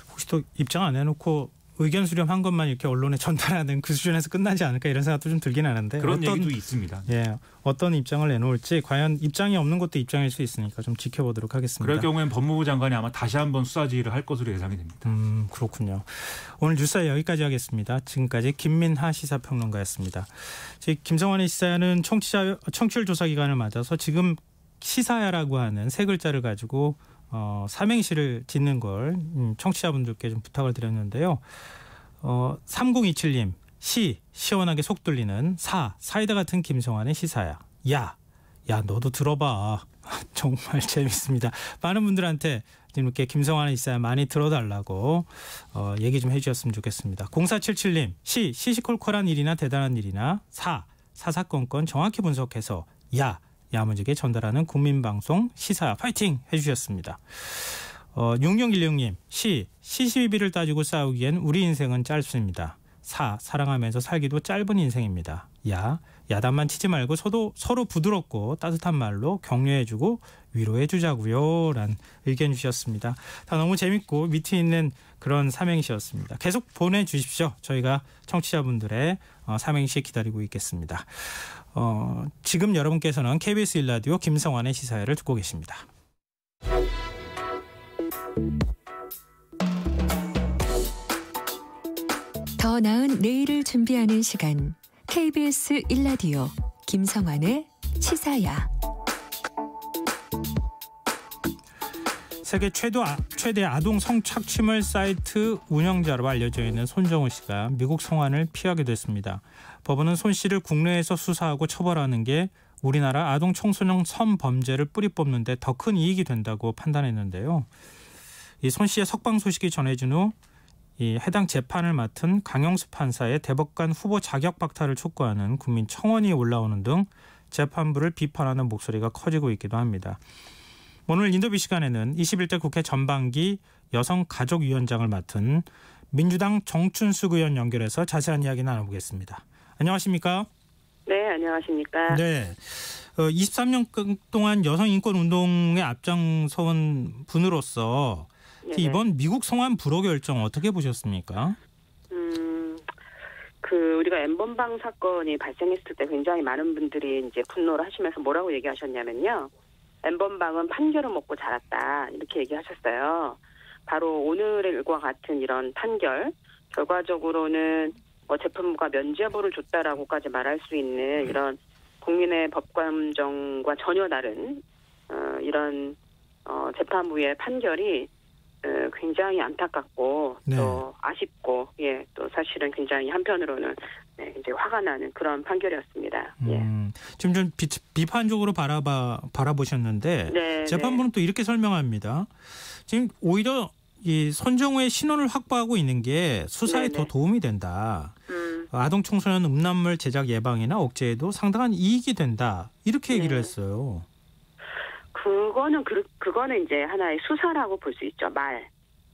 혹시 또 입장 안 해놓고 의견 수렴한 것만 이렇게 언론에 전달하는 그 수준에서 끝나지 않을까 이런 생각도 좀 들긴 하는데 그런 얘기도 있습니다. 예, 어떤 입장을 내놓을지 과연 입장이 없는 것도 입장일 수 있으니까 좀 지켜보도록 하겠습니다. 그럴 경우엔 법무부 장관이 아마 다시 한번 수사 지휘를 할 것으로 예상이 됩니다. 그렇군요. 오늘 뉴스에 여기까지 하겠습니다. 지금까지 김민하 시사평론가였습니다. 김성환의 시사야는 청취율 조사 기간을 맞아서 지금 시사야라고 하는 세 글자를 가지고 삼행시를 짓는 걸 청취자분들께 좀 부탁을 드렸는데요. 3027님 시원하게 속 뚫리는 사이다 같은 김성환의 시사야. 야 너도 들어봐. 정말 재밌습니다. 많은 분들한테 이렇게 김성환의 시사야 많이 들어달라고 얘기 좀 해주셨으면 좋겠습니다. 0477님 시시콜콜한 일이나 대단한 일이나 사사건건 정확히 분석해서 야무지게 전달하는 국민방송 시사야 파이팅 해주셨습니다. 6616님 시시비비를 따지고 싸우기엔 우리 인생은 짧습니다. 사랑하면서 살기도 짧은 인생입니다. 야단만 치지 말고 서로 부드럽고 따뜻한 말로 격려해주고 위로해주자고요 라는 의견 주셨습니다. 다 너무 재밌고 위트 있는 그런 삼행시였습니다. 계속 보내주십시오. 저희가 청취자분들의 삼행시 기다리고 있겠습니다. 지금 여러분께서는 KBS 1라디오 김성환의 시사회를 듣고 계십니다. 더 나은 내일을 준비하는 시간 KBS 1라디오 김성환의 시사야. 세계 최대 아동 성착취물 사이트 운영자로 알려져 있는 손정우 씨가 미국 송환을 피하게 됐습니다. 법원은 손 씨를 국내에서 수사하고 처벌하는 게 우리나라 아동 청소년 성범죄를 뿌리 뽑는 데 더 큰 이익이 된다고 판단했는데요. 이 손 씨의 석방 소식이 전해진 후 이 해당 재판을 맡은 강영수 판사의 대법관 후보 자격 박탈을 촉구하는 국민 청원이 올라오는 등 재판부를 비판하는 목소리가 커지고 있기도 합니다. 오늘 인터뷰 시간에는 21대 국회 전반기 여성가족위원장을 맡은 민주당 정춘숙 의원 연결해서 자세한 이야기 나눠보겠습니다. 안녕하십니까? 네, 안녕하십니까? 네. 23년 동안 여성인권운동에 앞장서온 분으로서 네네. 이번 미국 송환 불허 결정 어떻게 보셨습니까? 우리가 엠번방 사건이 발생했을 때 굉장히 많은 분들이 이제 분노를 하시면서 뭐라고 얘기하셨냐면요. 엠번방은 판결을 먹고 자랐다. 이렇게 얘기하셨어요. 바로 오늘과 같은 이런 판결, 결과적으로는 재판부가 면죄부를 줬다라고까지 말할 수 있는 이런 국민의 법감정과 전혀 다른 이런 재판부의 판결이 굉장히 안타깝고 네. 또 아쉽고 또 사실은 굉장히 한편으로는 이제 화가 나는 그런 판결이었습니다. 지금 좀 비판적으로 바라보셨는데 네, 재판부는 또 이렇게 설명합니다. 지금 오히려 이 손정우의 신원을 확보하고 있는 게 수사에 더 도움이 된다. 아동 청소년 음란물 제작 예방이나 억제에도 상당한 이익이 된다. 이렇게 얘기를 했어요. 그거는 이제 하나의 수사라고 볼 수 있죠.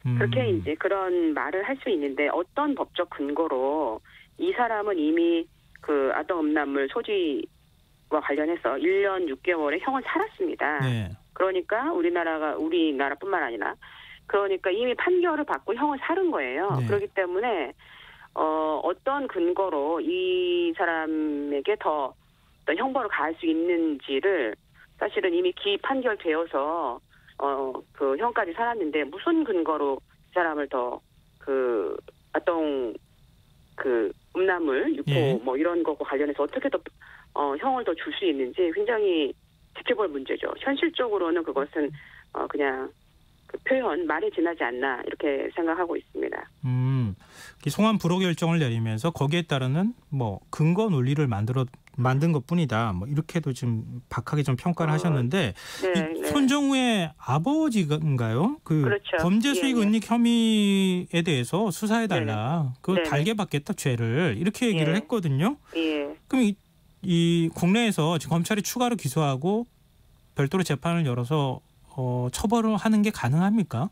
그렇게 이제 그런 말을 할 수 있는데 어떤 법적 근거로 이 사람은 이미 그 아동 음란물 소지와 관련해서 1년 6개월의 형을 살았습니다. 네. 그러니까 우리나라뿐만 아니라 그러니까 이미 판결을 받고 형을 살은 거예요. 네. 그렇기 때문에 어떤 근거로 이 사람에게 더 형벌을 가할 수 있는지를 사실은 이미 판결되어서 그 형까지 살았는데 무슨 근거로 이 사람을 더 그 아동 그 음란물 유포 뭐 이런 거고 관련해서 어떻게 더 형을 더 줄 수 있는지 굉장히 지켜볼 문제죠. 현실적으로는 그것은 그냥 그 표현 말이 지나지 않나 이렇게 생각하고 있습니다. 이 송환 불허 결정을 내리면서 거기에 따르는 뭐 근거 논리를 만든 것뿐이다. 뭐 이렇게도 지금 박하게 좀 평가를 하셨는데 네, 이 손정우의 아버지인가요? 그 그렇죠. 범죄 수익 예, 예. 은닉 혐의에 대해서 수사해 달라. 그거 네네. 달게 받겠다 죄를 이렇게 얘기를 예. 했거든요. 예. 그럼 이 국내에서 지금 검찰이 추가로 기소하고 별도로 재판을 열어서 처벌을 하는 게 가능합니까?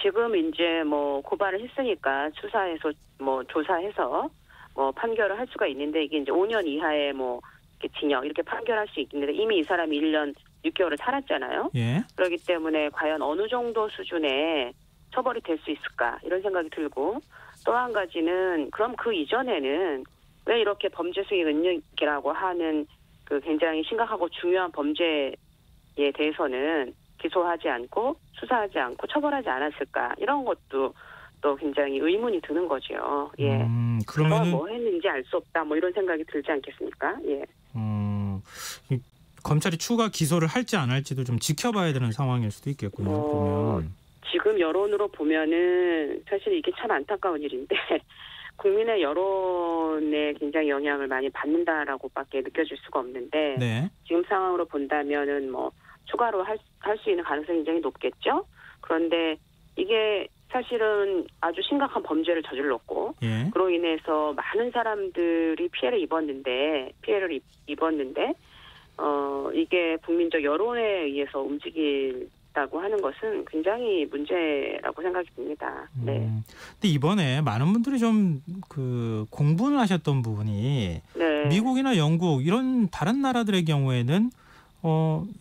지금 이제 뭐 고발을 했으니까 수사해서 뭐 조사해서 뭐 판결을 할 수가 있는데 이게 이제 5년 이하의 뭐 이렇게 징역 이렇게 판결할 수 있는데 이미 이 사람이 1년 6개월을 살았잖아요. 예. 그렇기 때문에 과연 어느 정도 수준의 처벌이 될 수 있을까 이런 생각이 들고 또 한 가지는 그럼 그 이전에는 왜 이렇게 범죄 수익 은닉이라고 하는 그 굉장히 심각하고 중요한 범죄에 대해서는 기소하지 않고 수사하지 않고 처벌하지 않았을까 이런 것도 또 굉장히 의문이 드는 거죠. 예. 그러면은 뭐 했는지 알 수 없다 뭐 이런 생각이 들지 않겠습니까? 예. 이 검찰이 추가 기소를 할지 안 할지도 좀 지켜봐야 되는 상황일 수도 있겠군요. 보면. 지금 여론으로 보면은 사실 이게 참 안타까운 일인데 국민의 여론에 굉장히 영향을 많이 받는다라고밖에 느껴질 수가 없는데 네. 지금 상황으로 본다면은 뭐 추가로 할 수 있는 가능성이 굉장히 높겠죠. 그런데 이게 사실은 아주 심각한 범죄를 저질렀고 예. 그로 인해서 많은 사람들이 피해를 입었는데 이게 국민적 여론에 의해서 움직인다고 하는 것은 굉장히 문제라고 생각이 듭니다. 네. 근데 이번에 많은 분들이 좀 그 공분을 하셨던 부분이 네. 미국이나 영국 이런 다른 나라들의 경우에는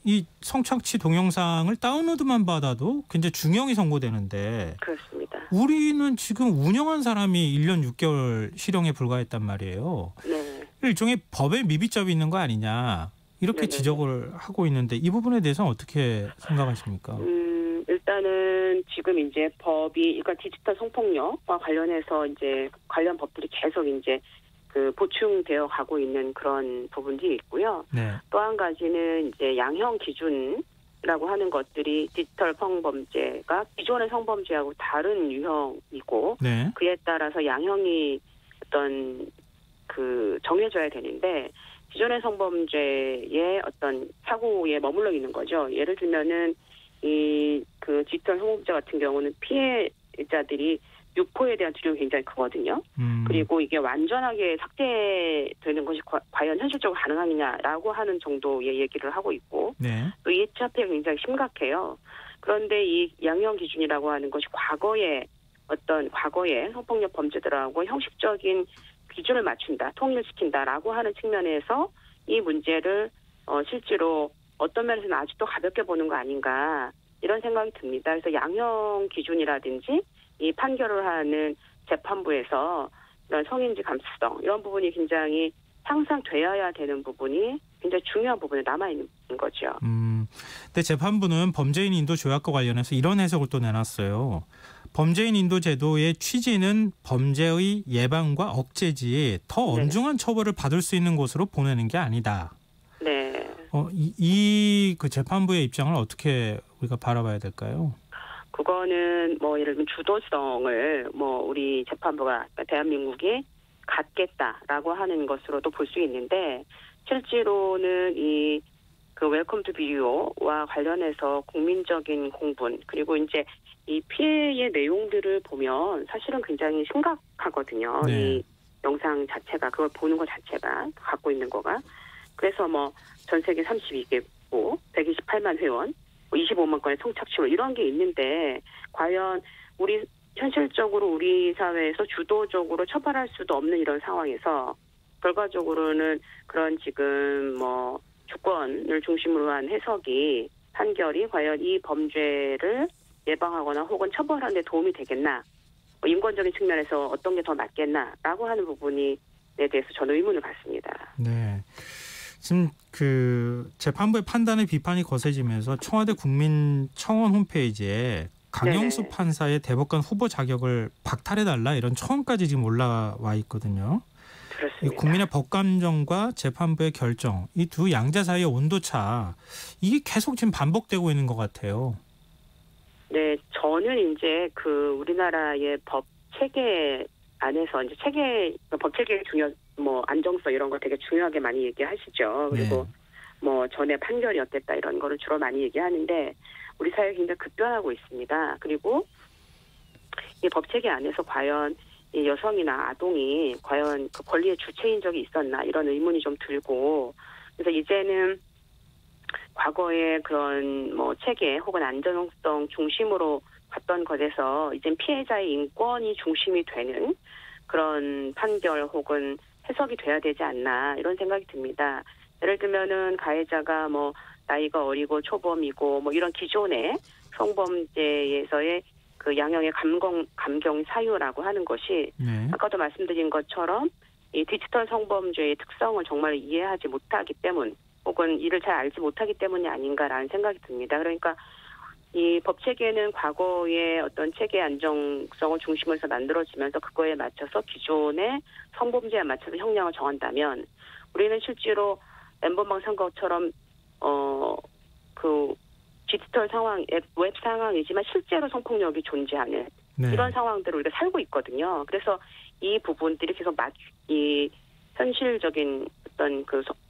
이 성착취 동영상을 다운로드만 받아도 굉장히 중형이 선고되는데 그렇습니다. 우리는 지금 운영한 사람이 1년 6개월 실형에 불과했단 말이에요. 네. 일종의 법에 미비점이 있는 거 아니냐 이렇게 네네. 지적을 하고 있는데 이 부분에 대해서는 어떻게 생각하십니까? 일단은 지금 이제 법이 그러니까 디지털 성폭력과 관련해서 이제 관련 법들이 계속 이제 그 보충되어 가고 있는 그런 부분들이 있고요. 네. 또 한 가지는 이제 양형 기준이라고 하는 것들이 디지털 성범죄가 기존의 성범죄하고 다른 유형이고 네. 그에 따라서 양형이 어떤 그 정해져야 되는데 기존의 성범죄의 어떤 사고에 머물러 있는 거죠. 예를 들면은 이 그 디지털 성범죄 같은 경우는 피해자들이 유포에 대한 두려움이 굉장히 크거든요. 그리고 이게 완전하게 삭제되는 것이 과연 현실적으로 가능하느냐라고 하는 정도의 얘기를 하고 있고 네. 또 2차 피해가 굉장히 심각해요. 그런데 이 양형 기준이라고 하는 것이 과거의 성폭력 범죄들하고 형식적인 기준을 맞춘다, 통일시킨다라고 하는 측면에서 이 문제를 실제로 어떤 면에서는 아직도 가볍게 보는 거 아닌가 이런 생각이 듭니다. 그래서 양형 기준이라든지 이 판결을 하는 재판부에서 이런 성인지 감수성 이런 부분이 굉장히 항상 되어야 되는 부분이 굉장히 중요한 부분에 남아있는 거죠. 근데 재판부는 범죄인 인도 조약과 관련해서 이런 해석을 또 내놨어요. 범죄인 인도 제도의 취지는 범죄의 예방과 억제지 더 엄중한 처벌을 받을 수 있는 곳으로 보내는 게 아니다. 네. 그 재판부의 입장을 어떻게 우리가 바라봐야 될까요? 그거는 뭐 예를 들면 주도성을 뭐 우리 재판부가 대한민국이 갖겠다라고 하는 것으로도 볼 수 있는데 실제로는 이 그 웰컴 투 비디오와 관련해서 국민적인 공분 그리고 이제 이 피해의 내용들을 보면 사실은 굉장히 심각하거든요. 네. 이 영상 자체가 그걸 보는 것 자체가 갖고 있는 거가 그래서 뭐 전 세계 32개국 128만 회원 25만 건의 성착취물 이런 게 있는데 과연 현실적으로 우리 사회에서 주도적으로 처벌할 수도 없는 이런 상황에서 결과적으로는 그런 지금 뭐 주권을 중심으로 한 판결이 과연 이 범죄를 예방하거나 혹은 처벌하는 데 도움이 되겠나 인권적인 측면에서 어떤 게 더 맞겠나라고 하는 부분에 대해서 저는 의문을 갖습니다. 네. 지금 그 재판부의 판단에 비판이 거세지면서 청와대 국민청원 홈페이지에 강영수 네네. 판사의 대법관 후보 자격을 박탈해달라 이런 청원까지 지금 올라와 있거든요. 이 그렇습니다. 국민의 법감정과 재판부의 결정, 이 두 양자 사이의 온도차 이게 계속 지금 반복되고 있는 것 같아요. 네, 저는 이제 그 우리나라의 법 체계 안에서 이제 법 체계의 안정성 이런 거 되게 중요하게 많이 얘기하시죠. 그리고 네. 뭐 전에 판결이 어땠다 이런 거를 주로 많이 얘기하는데 우리 사회가 굉장히 급변하고 있습니다. 그리고 이 법 체계 안에서 과연 이 여성이나 아동이 과연 그 권리의 주체인 적이 있었나 이런 의문이 좀 들고 그래서 이제는 과거의 그런 뭐 체계 혹은 안전성 중심으로 봤던 것에서 이젠 피해자의 인권이 중심이 되는 그런 판결 혹은 해석이 돼야 되지 않나 이런 생각이 듭니다. 예를 들면은 가해자가 뭐 나이가 어리고 초범이고 뭐 이런 기존의 성범죄에서의 그 양형의 감경 사유라고 하는 것이 네. 아까도 말씀드린 것처럼 이 디지털 성범죄의 특성을 정말 이해하지 못하기 때문 혹은 이를 잘 알지 못하기 때문이 아닌가라는 생각이 듭니다. 그러니까 이 법 체계는 과거의 어떤 체계 안정성을 중심으로 해서 만들어지면서 그거에 맞춰서 기존의 성범죄에 맞춰서 형량을 정한다면 우리는 실제로 엠번방 선거처럼 그 디지털 상황, 웹 상황이지만 실제로 성폭력이 존재하는 네. 이런 상황들을 우리가 살고 있거든요. 그래서 이 부분들이 계속 이 현실적인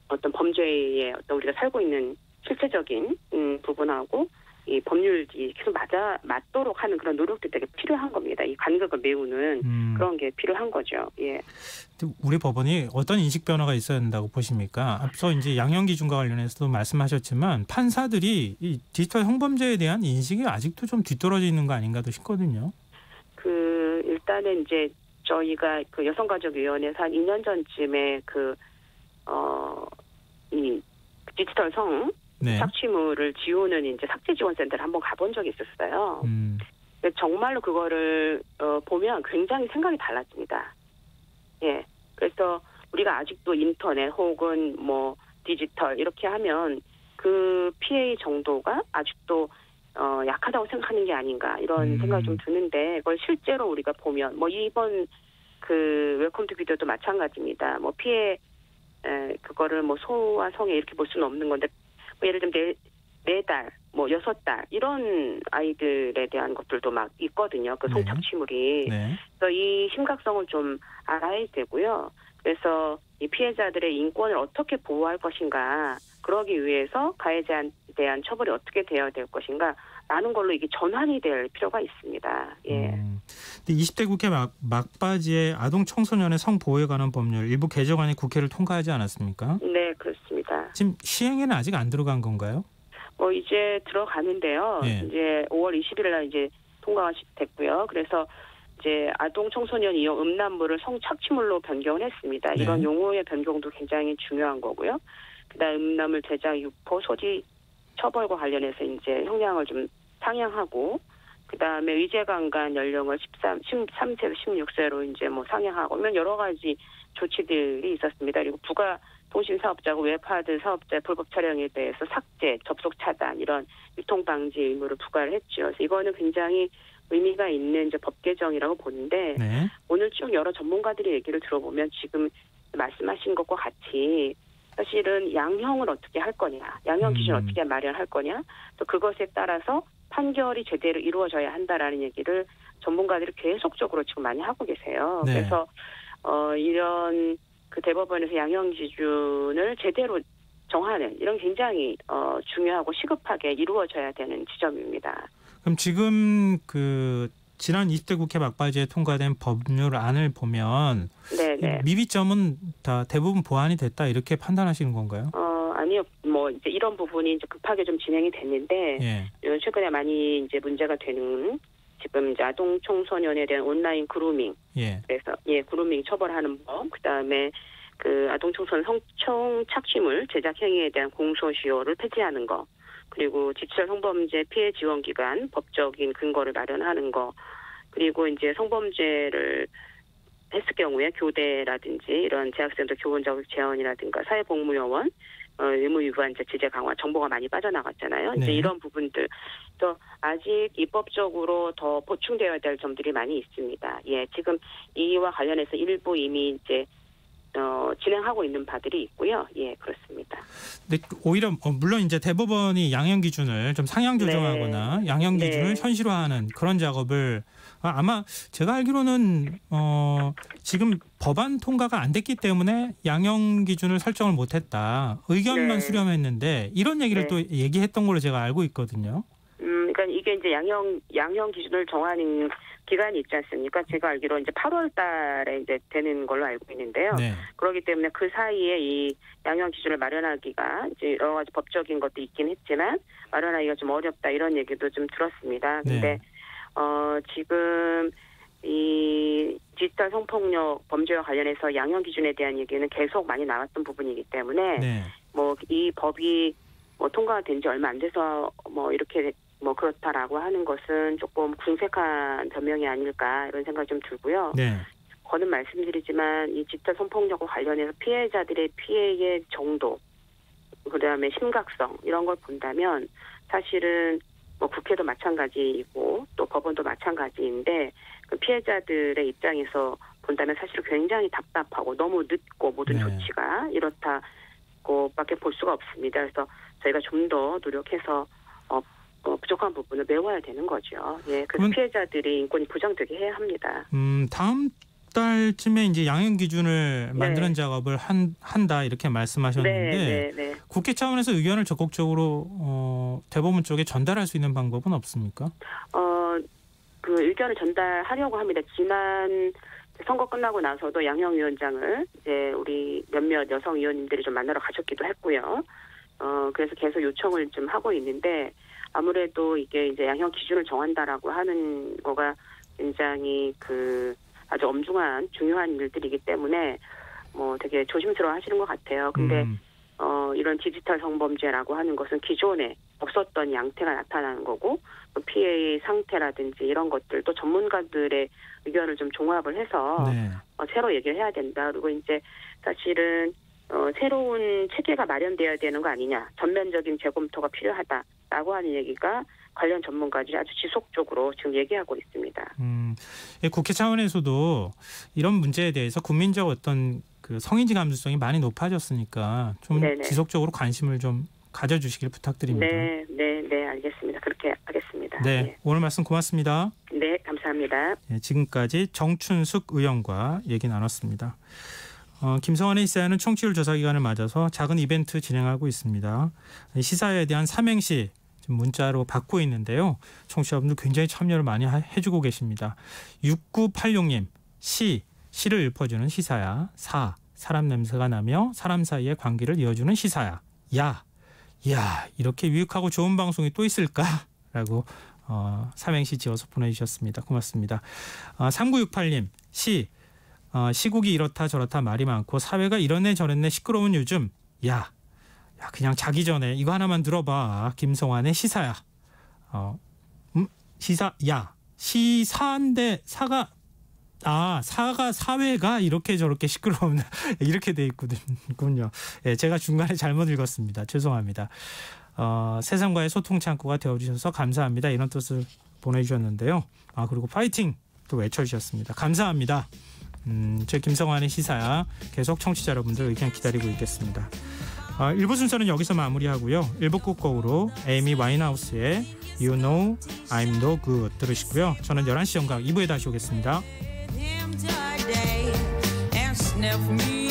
어떤 범죄의 어떤 우리가 살고 있는 실체적인 부분하고 이 법률이 계속 맞도록 하는 그런 노력들이 되게 필요한 겁니다. 이 간극을 메우는 그런 게 필요한 거죠. 예. 우리 법원이 어떤 인식 변화가 있어야 된다고 보십니까? 앞서 이제 양형 기준과 관련해서도 말씀하셨지만 판사들이 이 디지털 성범죄에 대한 인식이 아직도 좀 뒤떨어져 있는 거 아닌가도 싶거든요. 일단은 이제 저희가 그 여성가족위원회에서 한 2년 전쯤에 이 디지털 성 네. 착취물을 지우는 이제 삭제 지원센터를 한번 가본 적이 있었어요. 근데 정말로 그거를 보면 굉장히 생각이 달라집니다. 예. 그래서 우리가 아직도 인터넷 혹은 뭐 디지털 이렇게 하면 그 피해의 정도가 아직도 약하다고 생각하는 게 아닌가 이런 생각이 좀 드는데 그걸 실제로 우리가 보면 뭐 이번 그 웰컴 투 비디오도 마찬가지입니다. 뭐 피해 그거를 뭐 소와 성에 이렇게 볼 수는 없는 건데 뭐 예를 들면 4달, 뭐 6달 이런 아이들에 대한 것들도 막 있거든요. 그 성착취물이. 네. 그래서 이 심각성을 좀 알아야 되고요. 그래서 이 피해자들의 인권을 어떻게 보호할 것인가, 그러기 위해서 가해자에 대한 처벌이 어떻게 되어야 될 것인가 라는 걸로 이게 전환이 될 필요가 있습니다. 예. 근데 20대 국회 막바지에 아동 청소년의 성보호에 관한 법률 일부 개정안이 국회를 통과하지 않았습니까? 네, 그렇습니다. 지금 시행에는 아직 안 들어간 건가요? 이제 들어가는데요. 예. 이제 5월 20일 날 이제 통과가 됐고요. 그래서 이제 아동 청소년 이용 음란물을 성착취물로 변경을 했습니다. 네. 이런 용어의 변경도 굉장히 중요한 거고요. 그다음 음란물 제작, 유포, 소지 처벌과 관련해서 이제 형량을 좀 상향하고, 그다음에 의제강간 연령을 13세에서 16세로 이제 뭐 상향하고, 이런 여러 가지 조치들이 있었습니다. 그리고 부가 통신 사업자고 웹하드 사업자의 불법 촬영에 대해서 삭제, 접속 차단 이런 유통 방지 의무를 부과를 했죠. 그래서 이거는 굉장히 의미가 있는 이제 법 개정이라고 보는데 네. 오늘 쭉 여러 전문가들의 얘기를 들어보면 지금 말씀하신 것과 같이 사실은 양형을 어떻게 할 거냐, 양형 기준을 어떻게 마련할 거냐, 또 그것에 따라서 판결이 제대로 이루어져야 한다라는 얘기를 전문가들이 계속적으로 지금 많이 하고 계세요. 네. 그래서 이런 그 대법원에서 양형 기준을 제대로 정하는 이런 굉장히 중요하고 시급하게 이루어져야 되는 지점입니다. 그럼 지금 그 지난 20대 국회 막바지에 통과된 법률안을 보면 네네. 미비점은 다 대부분 보완이 됐다 이렇게 판단하시는 건가요? 아니요. 뭐 이제 이런 부분이 이제 급하게 좀 진행이 됐는데 예. 최근에 많이 이제 문제가 되는 지금 이제 아동 청소년에 대한 온라인 그루밍. 예. 그래서 그루밍 처벌하는 법. 그다음에 그 아동 청소년 성착취물 제작 행위에 대한 공소시효를 폐지하는 거. 그리고 디지털 성범죄 피해 지원 기관 법적인 근거를 마련하는 거. 그리고 이제 성범죄를 했을 경우에 교대라든지 이런 재학생들 교원적 재원이라든가 사회복무요원 의무 위반자 제재 강화 정보가 많이 빠져나갔잖아요. 이제 네. 이런 부분들 또 아직 입법적으로 더 보충되어야 될 점들이 많이 있습니다. 예, 지금 이와 관련해서 일부 이미 이제 진행하고 있는 바들이 있고요. 예, 그렇습니다. 근데 오히려 물론 이제 대법원이 양형 기준을 좀 상향 조정하거나 네. 양형 네. 기준을 현실화하는 그런 작업을 아마 제가 알기로는 지금 법안 통과가 안 됐기 때문에 양형 기준을 설정을 못했다. 의견만 네. 수렴했는데 이런 얘기를 네. 또 얘기했던 걸로 제가 알고 있거든요. 그러니까 이게 이제 양형 기준을 정하는 기간이 있지 않습니까? 제가 알기로 이제 8월 달에 이제 되는 걸로 알고 있는데요. 네. 그렇기 때문에 그 사이에 이 양형 기준을 마련하기가 이제 여러 가지 법적인 것도 있긴 했지만 마련하기가 좀 어렵다 이런 얘기도 좀 들었습니다. 근데 네. 지금 이 디지털 성폭력 범죄와 관련해서 양형 기준에 대한 얘기는 계속 많이 나왔던 부분이기 때문에 네. 뭐 이 법이 뭐 통과가 된 지 얼마 안 돼서 뭐 이렇게 뭐 그렇다라고 하는 것은 조금 궁색한 변명이 아닐까 이런 생각이 좀 들고요. 네. 거듭 말씀드리지만 이 디지털 성폭력과 관련해서 피해자들의 피해의 정도, 그다음에 심각성 이런 걸 본다면 사실은 뭐 국회도 마찬가지이고 또 법원도 마찬가지인데 그 피해자들의 입장에서 본다면 사실 굉장히 답답하고 너무 늦고 모든 네. 조치가 이렇다고밖에 볼 수가 없습니다. 그래서 저희가 좀 더 노력해서 부족한 부분을 메워야 되는 거죠. 예, 그래서 피해자들이 인권이 보장되게 해야 합니다. 다음 달쯤에 이제 양형 기준을 만드는 작업을 한다 이렇게 말씀하셨는데 네. 국회 차원에서 의견을 적극적으로 대법원 쪽에 전달할 수 있는 방법은 없습니까? 그 의견을 전달하려고 합니다. 지난 선거 끝나고 나서도 양형위원장을 이제 우리 몇몇 여성 의원님들이 좀 만나러 가셨기도 했고요. 그래서 계속 요청을 좀 하고 있는데 아무래도 이게 이제 양형 기준을 정한다라고 하는 거가 굉장히 아주 엄중한 중요한 일들이기 때문에 뭐 되게 조심스러워 하시는 것 같아요. 근데 이런 디지털 성범죄라고 하는 것은 기존에 없었던 양태가 나타나는 거고 또 피해의 상태라든지 이런 것들 또 전문가들의 의견을 좀 종합을 해서 네. 새로 얘기를 해야 된다. 그리고 이제 사실은 새로운 체계가 마련되어야 되는 거 아니냐. 전면적인 재검토가 필요하다라고 하는 얘기가 관련 전문가들이 아주 지속적으로 지금 얘기하고 있습니다. 국회 차원에서도 이런 문제에 대해서 국민적 어떤 그 성인지 감수성이 많이 높아졌으니까 좀 네네. 지속적으로 관심을 좀 가져주시길 부탁드립니다. 네, 알겠습니다. 그렇게 하겠습니다. 네, 오늘 말씀 고맙습니다. 네, 감사합니다. 네, 지금까지 정춘숙 의원과 얘기 나눴습니다. 김성환의 시사회는 청취율 조사 기간을 맞아서 작은 이벤트 진행하고 있습니다. 시사회에 대한 삼행시 문자로 받고 있는데요. 청취자분들 굉장히 참여를 많이 해주고 계십니다. 6986님, 시를 읊어주는 시사야. 사람 냄새가 나며 사람 사이의 관계를 이어주는 시사야. 야, 이렇게 유익하고 좋은 방송이 또 있을까? 라고 삼행시 지어서 보내주셨습니다. 고맙습니다. 3968님, 시국이 이렇다 저렇다 말이 많고 사회가 이렇네 저랬네 시끄러운 요즘. 야, 그냥 자기 전에 이거 하나만 들어봐. 김성환의 시사야. 시사인데 사가 사회가 이렇게 저렇게 시끄러운 이렇게 돼 있군요. 예, 제가 중간에 잘못 읽었습니다. 죄송합니다. 세상과의 소통 창구가 되어주셔서 감사합니다. 이런 뜻을 보내주셨는데요. 그리고 파이팅 또 외쳐주셨습니다. 감사합니다. 제 김성환의 시사야 계속 청취자 여러분들 의견 기다리고 있겠습니다. 1부 순서는 여기서 마무리하고요. 1부 끝곡으로 에이미 와인하우스의 You Know I'm No Good 들으시고요. 저는 11시 정각 2부에 다시 오겠습니다. Sniff me